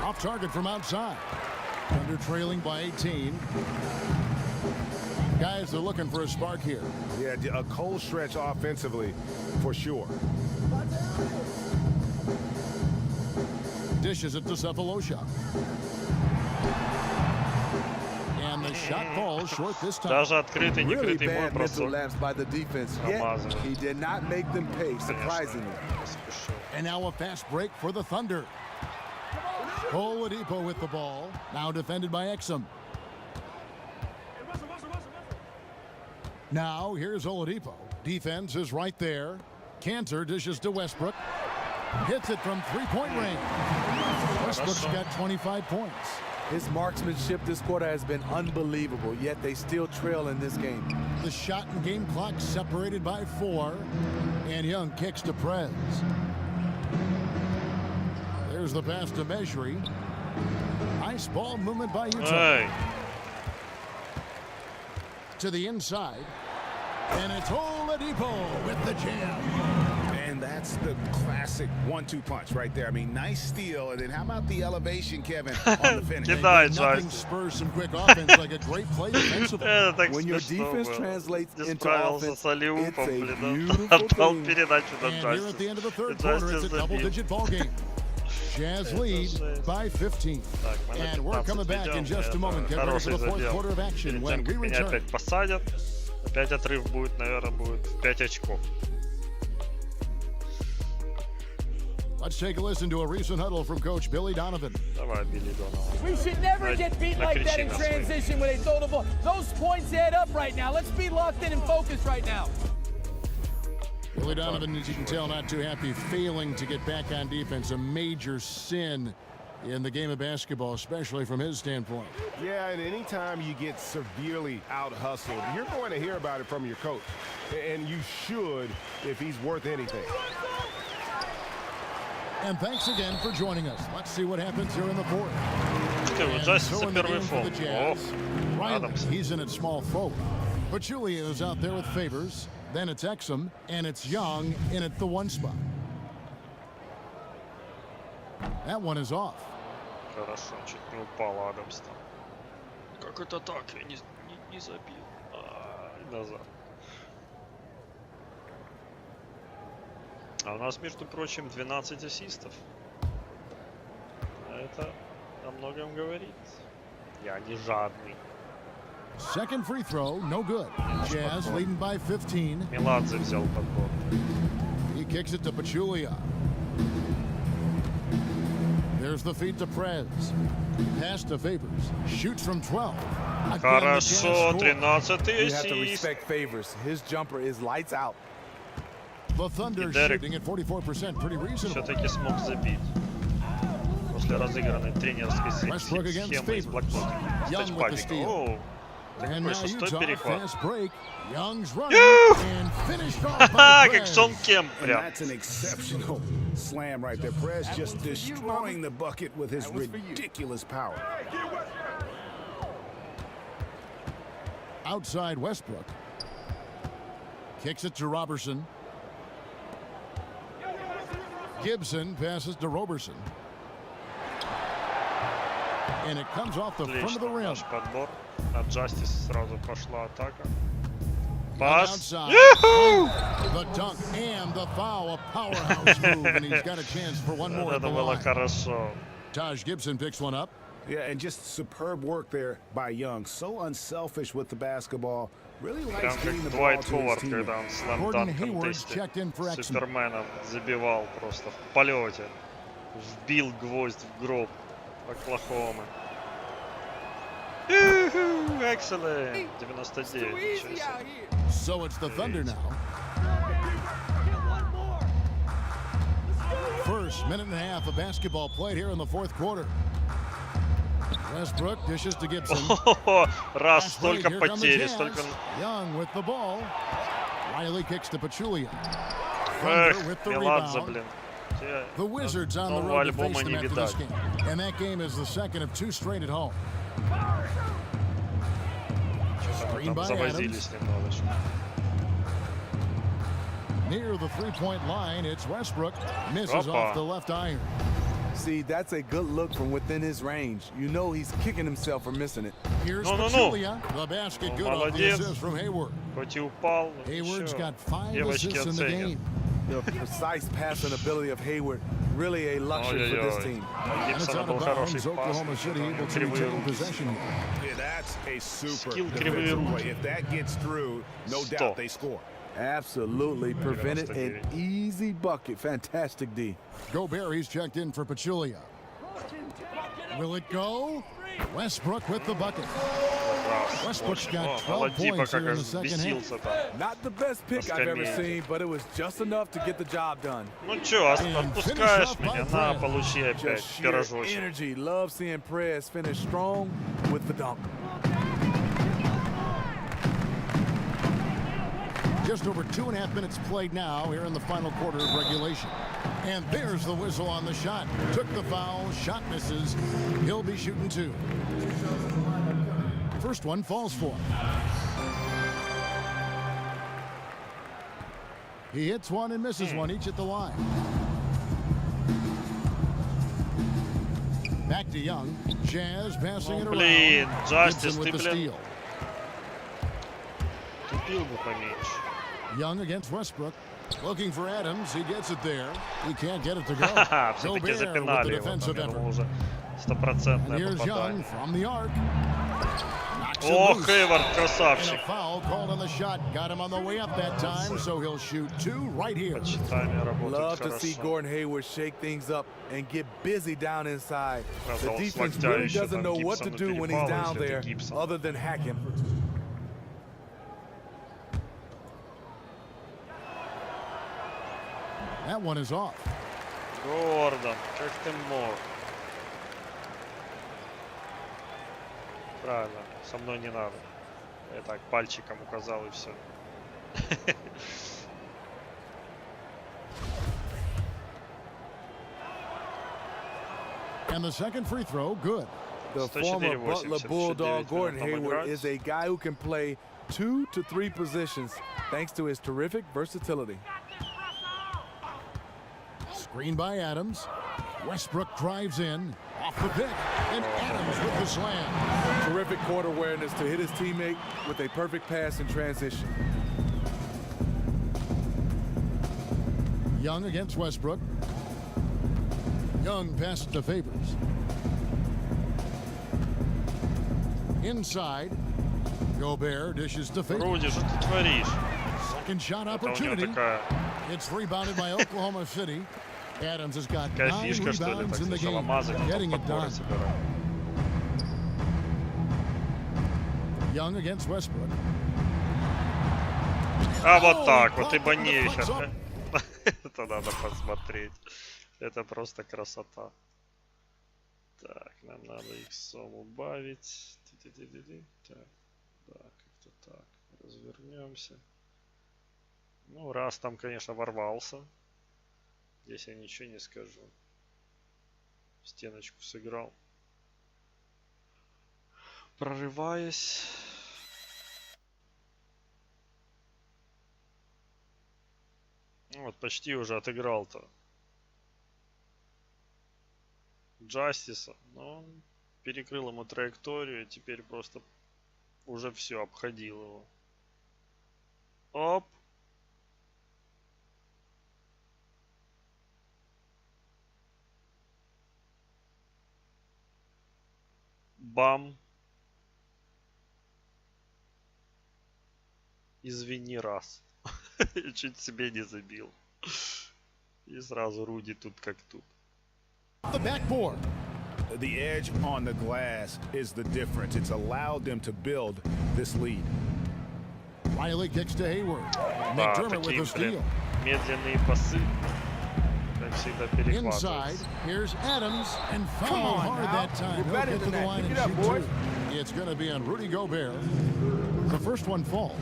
Off target from outside. Thunder trailing by 18. Guys are looking for a spark here. Yeah, a cold stretch offensively for sure. Dishes it to Cephalosha. And the shot falls short this time. Даже открытый, really некрытый bad mental lapse by the defense. Yet, he did not make them pay, surprisingly. And now a fast break for the Thunder. Oladipo with the ball. Now defended by Exum. Now here's Oladipo. Defense is right there. Cantor dishes to Westbrook. Hits it from three-point range. Westbrook's got 25 points. His marksmanship this quarter has been unbelievable, yet they still trail in this game. The shot and game clock separated by 4. And Young kicks to Prez. There's the pass to Measury. Nice ball movement by Utah. Hey. To the inside. And it's Oladipo with the jam. And That's the classic 1-2 punch right there. I mean, nice steal, and then how about the elevation, Kevin, on the finish? Nothing spurs some quick offense like a great play defensively. When your defense translates into offense, it's a beautiful thing. And here at the end of the third quarter, it's a double-digit ball game. Jazz lead by 15. And we're coming back in just a moment. Get ready for the fourth quarter of action when we return. Опять посадят. Опять отрыв будет, наверное, будет 5 очков. Let's take a listen to a recent huddle from Coach Billy Donovan. Давай, Билли Донован. We should never get beat like that in transition when they throw the ball. Those points add up right now. Let's be locked in and focused right now. Billy Donovan, as you can tell, not too happy, failing to get back on defense. A major sin in the game of basketball, especially from his standpoint. Yeah, and anytime you get severely out-hustled, you're going to hear about it from your coach. And you should if he's worth anything. And thanks again for joining us. Let's see what happens here in the fourth. So in the game for the Jazz, Riley, he's in at small forward. Pachulia is out there with Favors. Then it's Exum, and it's Young in at the 1 spot. That one is off. Хорошо, чуть не упал Адамс там. Как это так? Я не забил. Назад. А у нас, между прочим, 12 ассистов. Это о многом говорит. Я не жадный. Second free throw, no good. Jazz leading by 15. Меладзе взял подбор. He kicks it to Pachulia. There's the feed to Prez. Pass to Favors. Shoots from 12. Хорошо, 13-й You have to ассист. respect Favors. His jumper is lights out. The Thunder shooting at 44%, pretty reasonable. Все-таки смог забить. После разыгранной тренерской схемы из блокнота. Young with the steal. And now Utah, fast break. Young's running and finished off by Prez. And that's an exceptional slam right there. Prez just destroying the bucket with his ridiculous power. Outside Westbrook. Kicks it to Robertson. Gibson passes to Robertson. And it comes off the front of the rim. На Justice сразу пошла атака. Пас. The dunk and the foul, a powerhouse move, and he's got a chance for one more. Это было хорошо. Taj Gibson picks one up. Yeah, and just superb work there by Young. So unselfish with the basketball. Really likes getting the ball to his team. Когда он слэм-данком тесте Суперменом забивал просто в полете. Вбил гвоздь в гроб Оклахомы. Excellent. 99. So it's the Thunder now. First minute and a half of basketball played here in the fourth quarter. Westbrook dishes to Gibson. Раз, столько потерь, столько... Young with the ball. Riley kicks to Pachulia. Thunder with the rebound. The Wizards on the road to face them after this game. And that game is the second of 2 straight at home. Screen by Adams. Near the three-point line, it's Westbrook. Misses off the left iron. See, that's a good look from within his range. You know he's kicking himself for missing it. Here's Pachulia. The basket good off the assist from Hayward. Hayward's got 5 assists in the game. The precise passing ability of Hayward, really a luxury for this team. And it's out of bounds. Oklahoma City able to retain possession. Yeah, that's a super defensive play. If that gets through, no doubt they score. Absolutely. Prevented an easy bucket. Fantastic D. Gobert, he's checked in for Pachulia. Will it go? Westbrook with the bucket. Westbrook's got 12 points here in the second half. Not the best pick I've ever seen, but it was just enough to get the job done. Ну чё, отпускаешь меня, на, получи опять пирожочек. Energy. Love seeing Prez finish strong with the dunk. Just over 2.5 minutes played now here in the final quarter of regulation. And there's the whistle on the shot. Took the foul, shot misses. He'll be shooting 2. First one falls for him. He hits one and misses one, each at the line. Back to Young. Jazz passing it around. Блин, Justice, with ты, the блин, steal. тупил бы поменьше. Young against Westbrook. Looking for Adams. He gets it there. He can't get it to go. Все-таки Gobert with the запинали его, defensive там, я думал, effort. уже And стопроцентное here's Young попадание. from the arc. Knocks it О, loose. Хейвард, And красавчик. a foul called on the shot. Got him on the way up that time, so he'll shoot two right here. Почитание Love работает to see хорошо. Gordon Hayward shake things up and get busy down inside. Правда, The он с defense локтя really еще doesn't там know what to Гибсону do when he's перепало, down если there это Гибсон. other than hack him. That one is off. Гордон, как ты мог? Правильно, со мной не надо. Я так пальчиком указал и все. And the second free throw, good. The former Butler Bulldog Gordon Hayward is a guy who can play 2 to 3 positions thanks to his terrific versatility. Screen by Adams. Westbrook drives in. Off the pick. And Adams with the slam. Terrific court awareness to hit his teammate with a perfect pass in transition. Young against Westbrook. Young passes to Favors. Inside. Gobert dishes to Favors. Руди, что ты творишь? Second shot Это у него opportunity. такая It's rebounded by Oklahoma City. Adams has got 9 фишка, что ли, rebounds так in the сначала game. мазать, Getting потом it подборы done. собирать. Young against Westbrook. А вот так вот, ибо нехер. Это надо посмотреть. Это просто красота. Так, нам надо иксом убавить. Так, да, как-то так. Развернемся. Ну, раз там, конечно, ворвался. Здесь я ничего не скажу. В стеночку сыграл. Прорываясь. Вот, почти уже отыграл-то Джастиса, но он перекрыл ему траекторию, и теперь просто уже все, обходил его. Оп! Бам! Извини, раз. Чуть себе не забил. И сразу Руди тут как тут. The backboard. The edge on the glass is the difference. It's allowed them to build this lead. Riley kicks to Hayward. Да, McDermott with такие, the steal. медленные пасы. Как всегда перехватывается. Inside, here's Adams, and fouled hard now. that time. You're He'll better get to than the that. line Pick and it up, shoot boys. two. It's going to be on Rudy Gobert. The first one falls.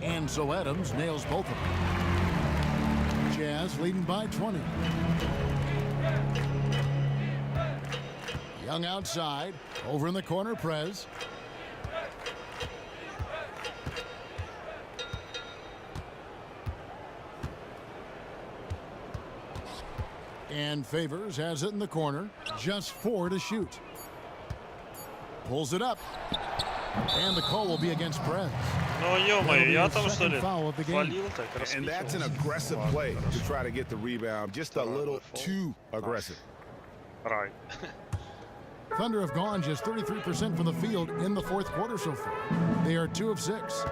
And so Adams nails both of them. Jazz leading by 20. Young outside, over in the corner, Prez. And Favors has it in the corner. Just 4 to shoot. Pulls it up. And the call will be against Prez. Ну, ё-моё, я там что ли foul of the game. валил так, распихивался. And that's an aggressive play to try to get the rebound. Just a little too aggressive. Right. Thunder have gone just 33% from the field in the fourth quarter so far. They are 2 of 6.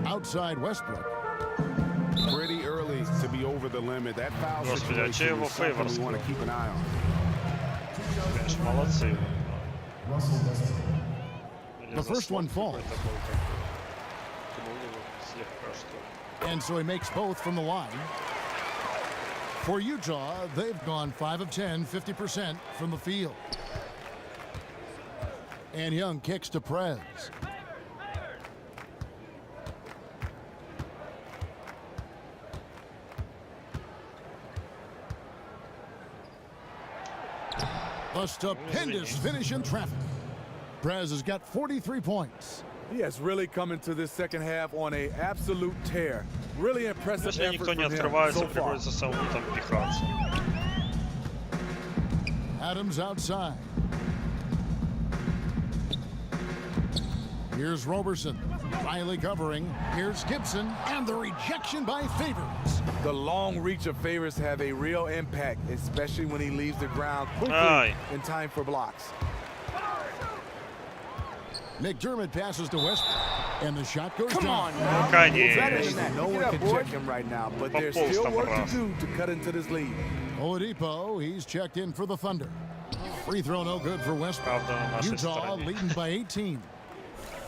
Outside Westbrook. Pretty early to be over the limit. That foul situation is something we want to keep an eye on. Конечно, молодцы. The first one falls. And so he makes both from the line. For Utah, they've gone 5 of 10, 50% from the field. And Young kicks to Prez. A stupendous finish in traffic. Prez has got 43 points. He has really come into this second half on an absolute tear. Really impressive effort from him so far. Adams outside. Here's Roberson. Riley covering. Here's Gibson. And the rejection by Favors. The long reach of Favors have a real impact, especially when he leaves the ground quickly in time for blocks. McDermott passes to Westbrook, and the shot goes down. Come on now. No one can check him right now, but there's still work to do to cut into this lead. Oladipo, he's checked in for the Thunder. Free throw no good for Westbrook. Utah leading by 18.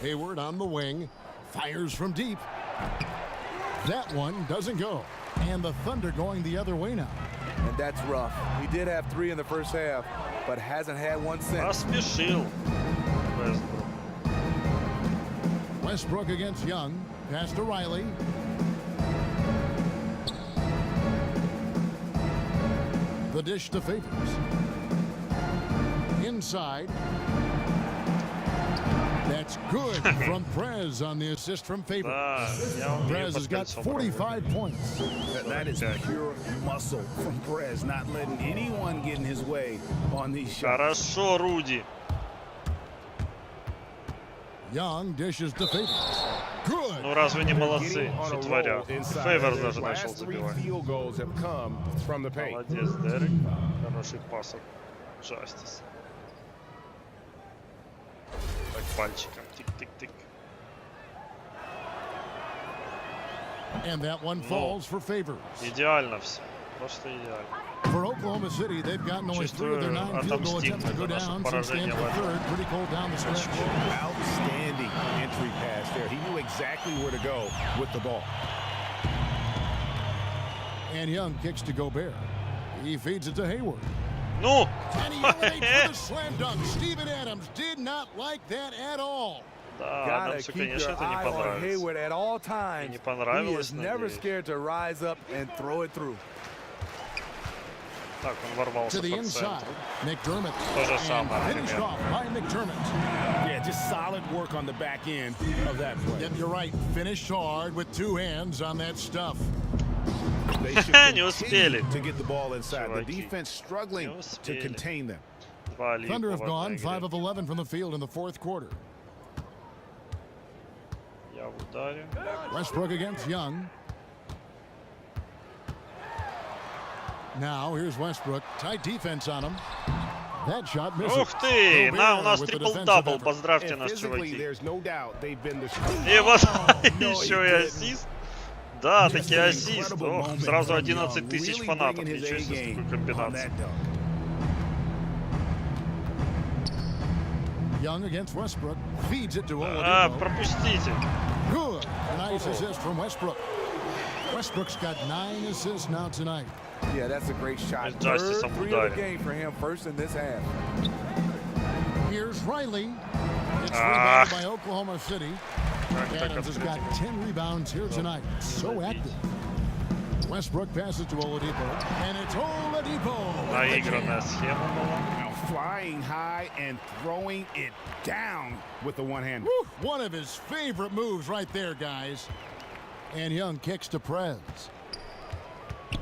Hayward on the wing, fires from deep. That one doesn't go. And the Thunder going the other way now. And that's rough. He did have 3 in the first half, but hasn't had one since. Westbrook against Young. Pass to Riley. The dish to Favors. Inside. That's good from Prez on the assist from Favors. Prez has got 45 points. That is pure muscle from Prez, not letting anyone get in his way on these shots. Хорошо, Руди. Young dishes to Favors. Good. Ну разве не молодцы, что творят? Фейверс даже начал забивать. Молодец, Дерек. Хороший пас от Джастис. Так пальчиком. Тик-тик-тик. And that one falls for Favors. Идеально все. Просто идеально. For Oklahoma City, they've gotten only 3 of their 9 field goal attempts to go down since stand for third. Pretty cold down the stretch. Outstanding entry pass there. He knew exactly where to go with the ball. And Young kicks to Gobert. He feeds it to Hayward. No! And he elevates for the slam dunk. Steven Adams did not like that at all. Gotta keep your eye on Hayward at all times. He is never scared to rise up and throw it through. To the inside, McDermott. And finished off by McDermott. Yeah, just solid work on the back end of that play. Yep, you're right. Finished hard with 2 hands on that stuff. They should continue to get the ball inside. The defense struggling to contain them. Thunder have gone 5 of 11 from the field in the 4th quarter. Westbrook against Young. Now here's Westbrook. Tight defense on him. That shot misses. Ух ты! У нас трипл-дабл. Поздравьте нас, чуваки. И вот еще и ассист. Да, таки ассист. Ох, сразу 11 тысяч фанатов. Ничего себе, какой комбинация. Young against Westbrook. Feeds it to Oladipo. Пропустите. Good. Nice assist from Westbrook. Westbrook's got 9 assists now tonight. Yeah, that's a great shot. Third 3 of the game for him, first in this half. Here's Riley. It's rebounded by Oklahoma City. Adams has got 10 rebounds here tonight. So active. Westbrook passes to Oladipo. And it's Oladipo. Наигранная схема была. Flying high and throwing it down with the one-hand. One of his favorite moves right there, guys. And Young kicks to Prez.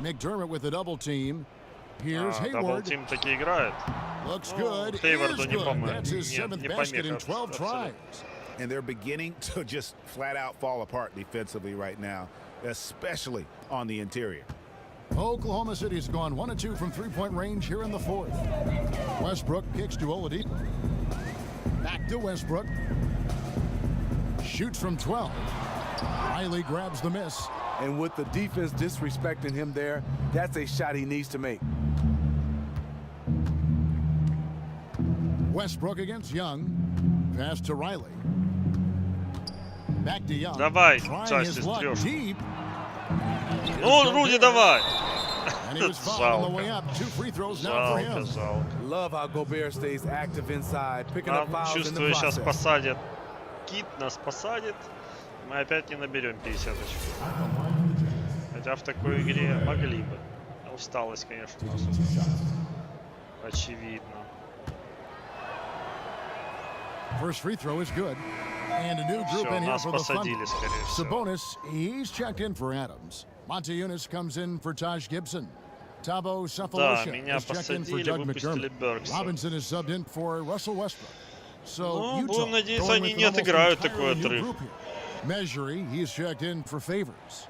McDermott with the double team. Here's Hayward. Double team таки играет. Looks good. Hayward не помню. That's his 7th basket in 12 tries. And they're beginning to just flat out fall apart defensively right now, especially on the interior. Oklahoma City's gone 1 of 2 from 3-point range here in the 4th. Westbrook kicks to Oladipo. Back to Westbrook. Shoots from 12. Riley grabs the miss. And with the defense disrespecting him there, that's a shot he needs to make. Westbrook against Young. Pass to Riley. Back to Young. Давай, Джастис, трёшь. Ну, Руди, давай. And he was fouled on the way up. 2 free throws now for him. Love how Gobert stays active inside, picking up fouls in the чувствую, process. сейчас посадят. Кит нас посадит. Мы опять не наберем 50 очков. Хотя в такой игре могли бы. Усталость, конечно, у нас. Очевидно. First free throw is good. And a new group in here for the Thunder. Sabonis, he's checked in for Adams. Montezumas comes in for Taj Gibson. Thabo Cephalosha is checked in for Doug McDermott. Robinson is subbed in for Russell Westbrook. So Utah going with an almost entirely new group here. Measury, he's checked in for Favors.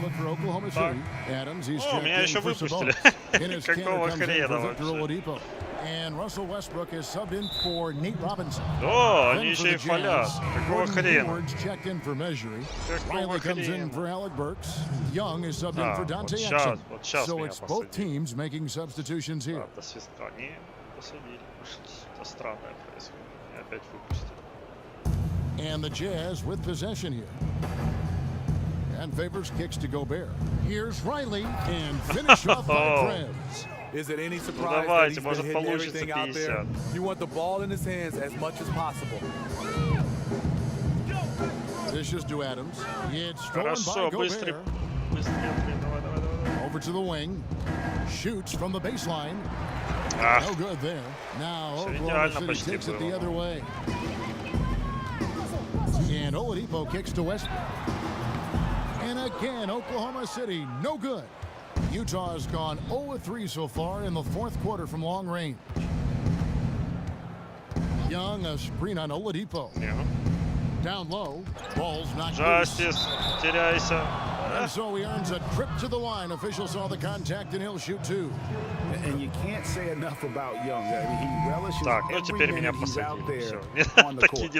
Look for Oklahoma City. Adams, he's checked in for Sabonis. In his corner comes in for Victor Oladipo. And Russell Westbrook is subbed in for Nate Robinson. Они еще и фалят. Какого хрена? Checked in for Measury. Riley comes in for Alec Burks. Young is subbed in for Dante Exum. So it's both teams making substitutions here. До свистка. Не посадили. Это странное происходит. И опять выпустили. And the Jazz with possession here. And Favors kicks to Gobert. Here's Riley and finish off by Krebs. Is it any surprise that he's been hitting everything out there? You want the ball in his hands as much as possible. Dishes to Adams. It's stolen by Gobert. Over to the wing. Shoots from the baseline. No good there. Now Oklahoma City takes it the other way. And Oladipo kicks to Westbrook. And again, Oklahoma City, no good. Utah has gone 0-3 so far in the fourth quarter from long range. Young, a screen on Oladipo. Down low, ball's knocked loose. And so he earns a trip to the line. Officials saw the contact and he'll shoot two. And you can't say enough about Young. I mean, he relishes every minute he's out there on the court.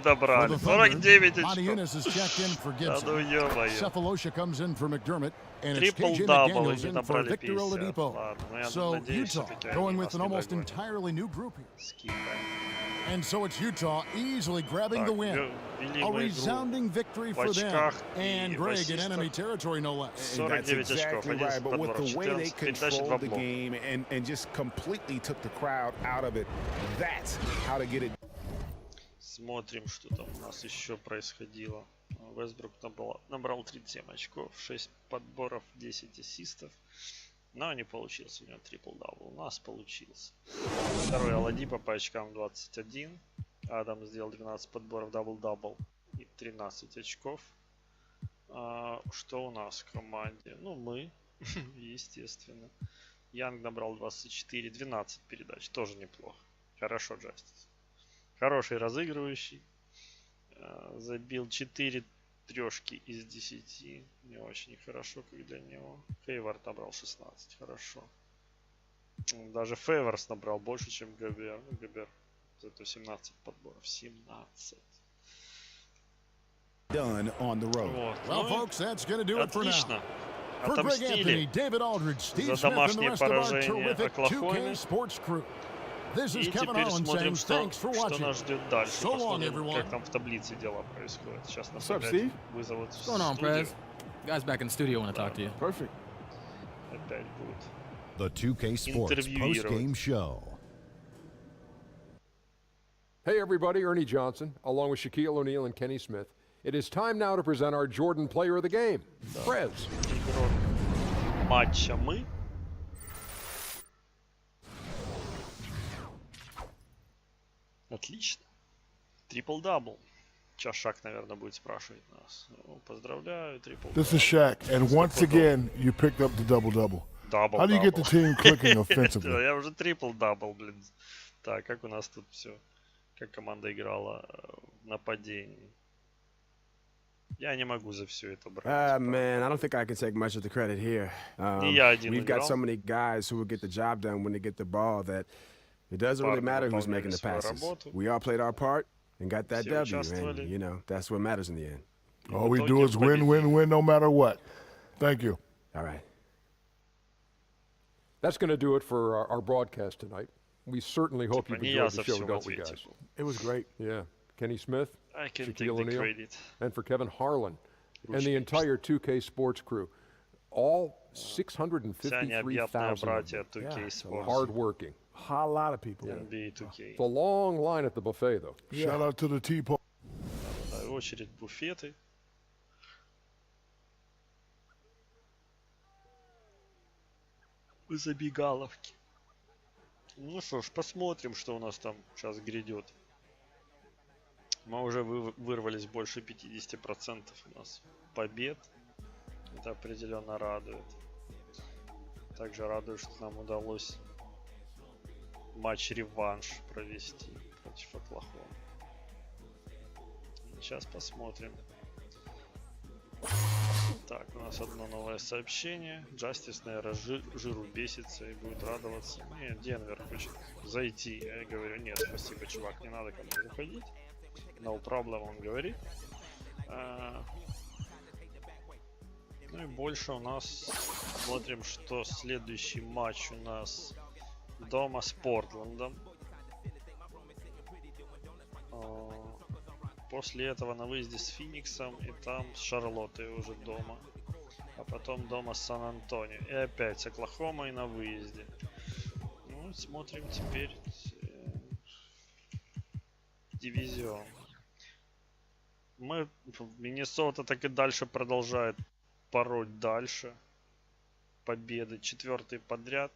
Montezumas is checked in for Gibson. Cephalosha comes in for McDermott. And it's KJ McDaniels in for Victor Oladipo. So Utah going with an almost entirely new group here. And so it's Utah easily grabbing the win. A resounding victory for them. And Greg in enemy territory, no less. And that's exactly right. But with the way they controlled the game and just completely took the crowd out of it, that's how to get it. Смотрим, что там у нас еще происходило. Вестбрук набрал 37 очков, 6 подборов, 10 ассистов. Но не получился у него трипл-дабл. У нас получился. Второй Олadipo по очкам 21. Адам сделал 12 подборов дабл-дабл и 13 очков. Что у нас в команде? Ну, мы, естественно. Янг набрал 24, 12 передач. Тоже неплохо. Хорошо, Джастис. Хороший разыгрывающий. Забил 4 трешки из 10. Не очень хорошо, как для него. Фейвард набрал 16. Хорошо. Даже Фейварс набрал больше, чем Гобер. Гобер зато 17 подборов. 17. Done on the road. Вот. Well, folks, that's going to do it for now. For Greg Anthony, David Aldridge, Steve Smith, and the rest of our terrific 2K Sports crew. This is Kevin Holland saying thanks for watching. Что нас ждет дальше. So long, everyone. Как там в таблице дела происходит. Сейчас нас опять вызовут в What's going on, Prez? Guys back in the studio want to talk to you. Perfect. Опять будет. The 2K Sports post-game show. Hey everybody, Ernie Johnson, along with Shaquille O'Neal and Kenny Smith. It is time now to present our Jordan Player of the Game, Prez. Матча мы. Отлично. Трипл-дабл. Сейчас Шак, наверное, будет спрашивать нас. Ну, поздравляю, трипл-дабл. This is Shaq, and once again, you picked up the double-double. How do you get the team clicking offensively? Я уже трипл-дабл, блин. Так, как у нас тут все? Как команда играла в нападении? Я не могу за все это брать. Man, I don't think I can take much of the credit here. We've got so many guys who will get the job done when they get the ball that it doesn't really matter who's making the passes. We all played our part and got that W, and you know that's what matters in the end. All we do is win, win, win, no matter what. Thank you. All right. That's going to do it for our broadcast tonight. We certainly hope you've enjoyed the show, don't we, guys? It was great. Yeah. Kenny Smith, I can Shaquille take the O'Neal, credit. and for Kevin Harlan and the entire 2K Sports crew. All 653,000 hard-working. A lot of people. NBA2K. It's a long line at the buffet, though. Shout out to the T-Pole. Очередь буфеты. В забегаловке. Ну что ж, посмотрим, что у нас там сейчас грядет. Мы уже вырвались больше 50% у нас побед. Это определенно радует. Также радует, что нам удалось матч-реванш провести против Оклахомы. Сейчас посмотрим. Так, у нас одно новое сообщение. Джастис, наверное, жиру бесится и будет радоваться. Нет, Денвер хочет зайти. Я говорю, нет, спасибо, чувак, не надо ко мне заходить. No problem, он говорит. Ну и больше у нас смотрим, что следующий матч у нас дома с Портландом. После этого на выезде с Фениксом и там с Шарлоттой уже дома. А потом дома с Сан-Антонио. И опять с Оклахомой на выезде. Ну, смотрим теперь дивизион. Миннесота так и дальше продолжает пороть дальше. Победы 4-й подряд.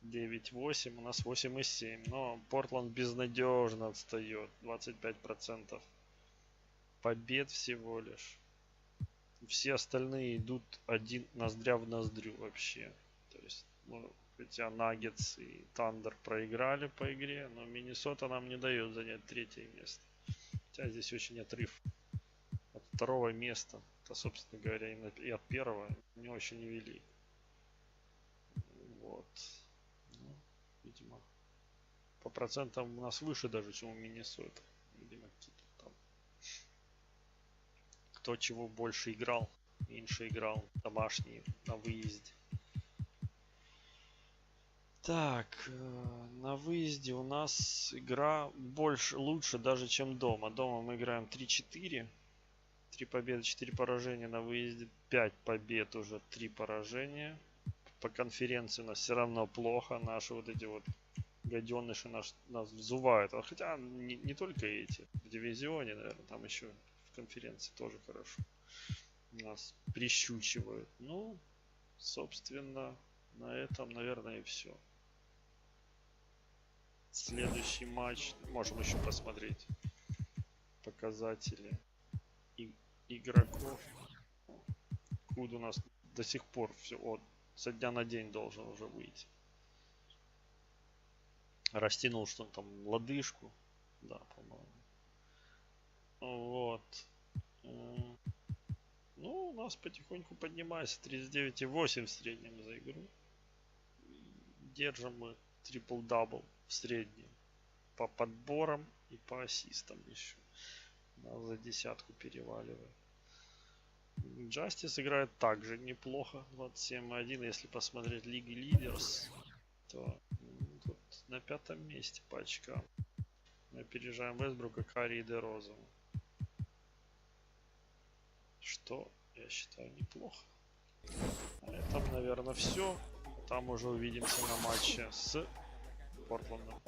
9-8. У нас 8-7. Но Портланд безнадежно отстает. 25%. Побед всего лишь. Все остальные идут один ноздря в ноздрю вообще. То есть, ну, хотя Наггетс и Тандер проиграли по игре, но Миннесота нам не дает занять 3-е место. Хотя здесь очень отрыв от 2-го места. Это, собственно говоря, и от 1-го не очень велик. Вот. Ну, видимо, по процентам у нас выше даже, чем у Миннесоты. Видимо, какие-то там кто чего больше играл, меньше играл, домашние, на выезде. Так, на выезде у нас игра лучше даже, чем дома. Дома мы играем 3-4. 3 победы, 4 поражения. На выезде 5 побед, уже 3 поражения. По конференции у нас все равно плохо. Наши вот эти вот гаденыши нас взувают. Хотя не только эти. В дивизионе, наверное, там еще в конференции тоже хорошо. Нас прищучивают. Ну, собственно, на этом, наверное, и все. Следующий матч. Можем еще посмотреть показатели игроков. Куд у нас до сих пор все со дня на день должен уже выйти. Растянул, что он там, лодыжку. Да, по-моему. Вот. Ну, у нас потихоньку поднимается. 39,8 в среднем за игру. Держим мы трипл-дабл в среднем. По подборам и по ассистам еще. Нас за десятку переваливает. Justice играет также неплохо. 27-1. Если посмотреть Лиги Лидерс, то тут на 5-м месте по очкам. Мы опережаем Вестбрука, Карри и Дерозу. Что, я считаю, неплохо. На этом, наверное, все. Там уже увидимся на матче с Портландом.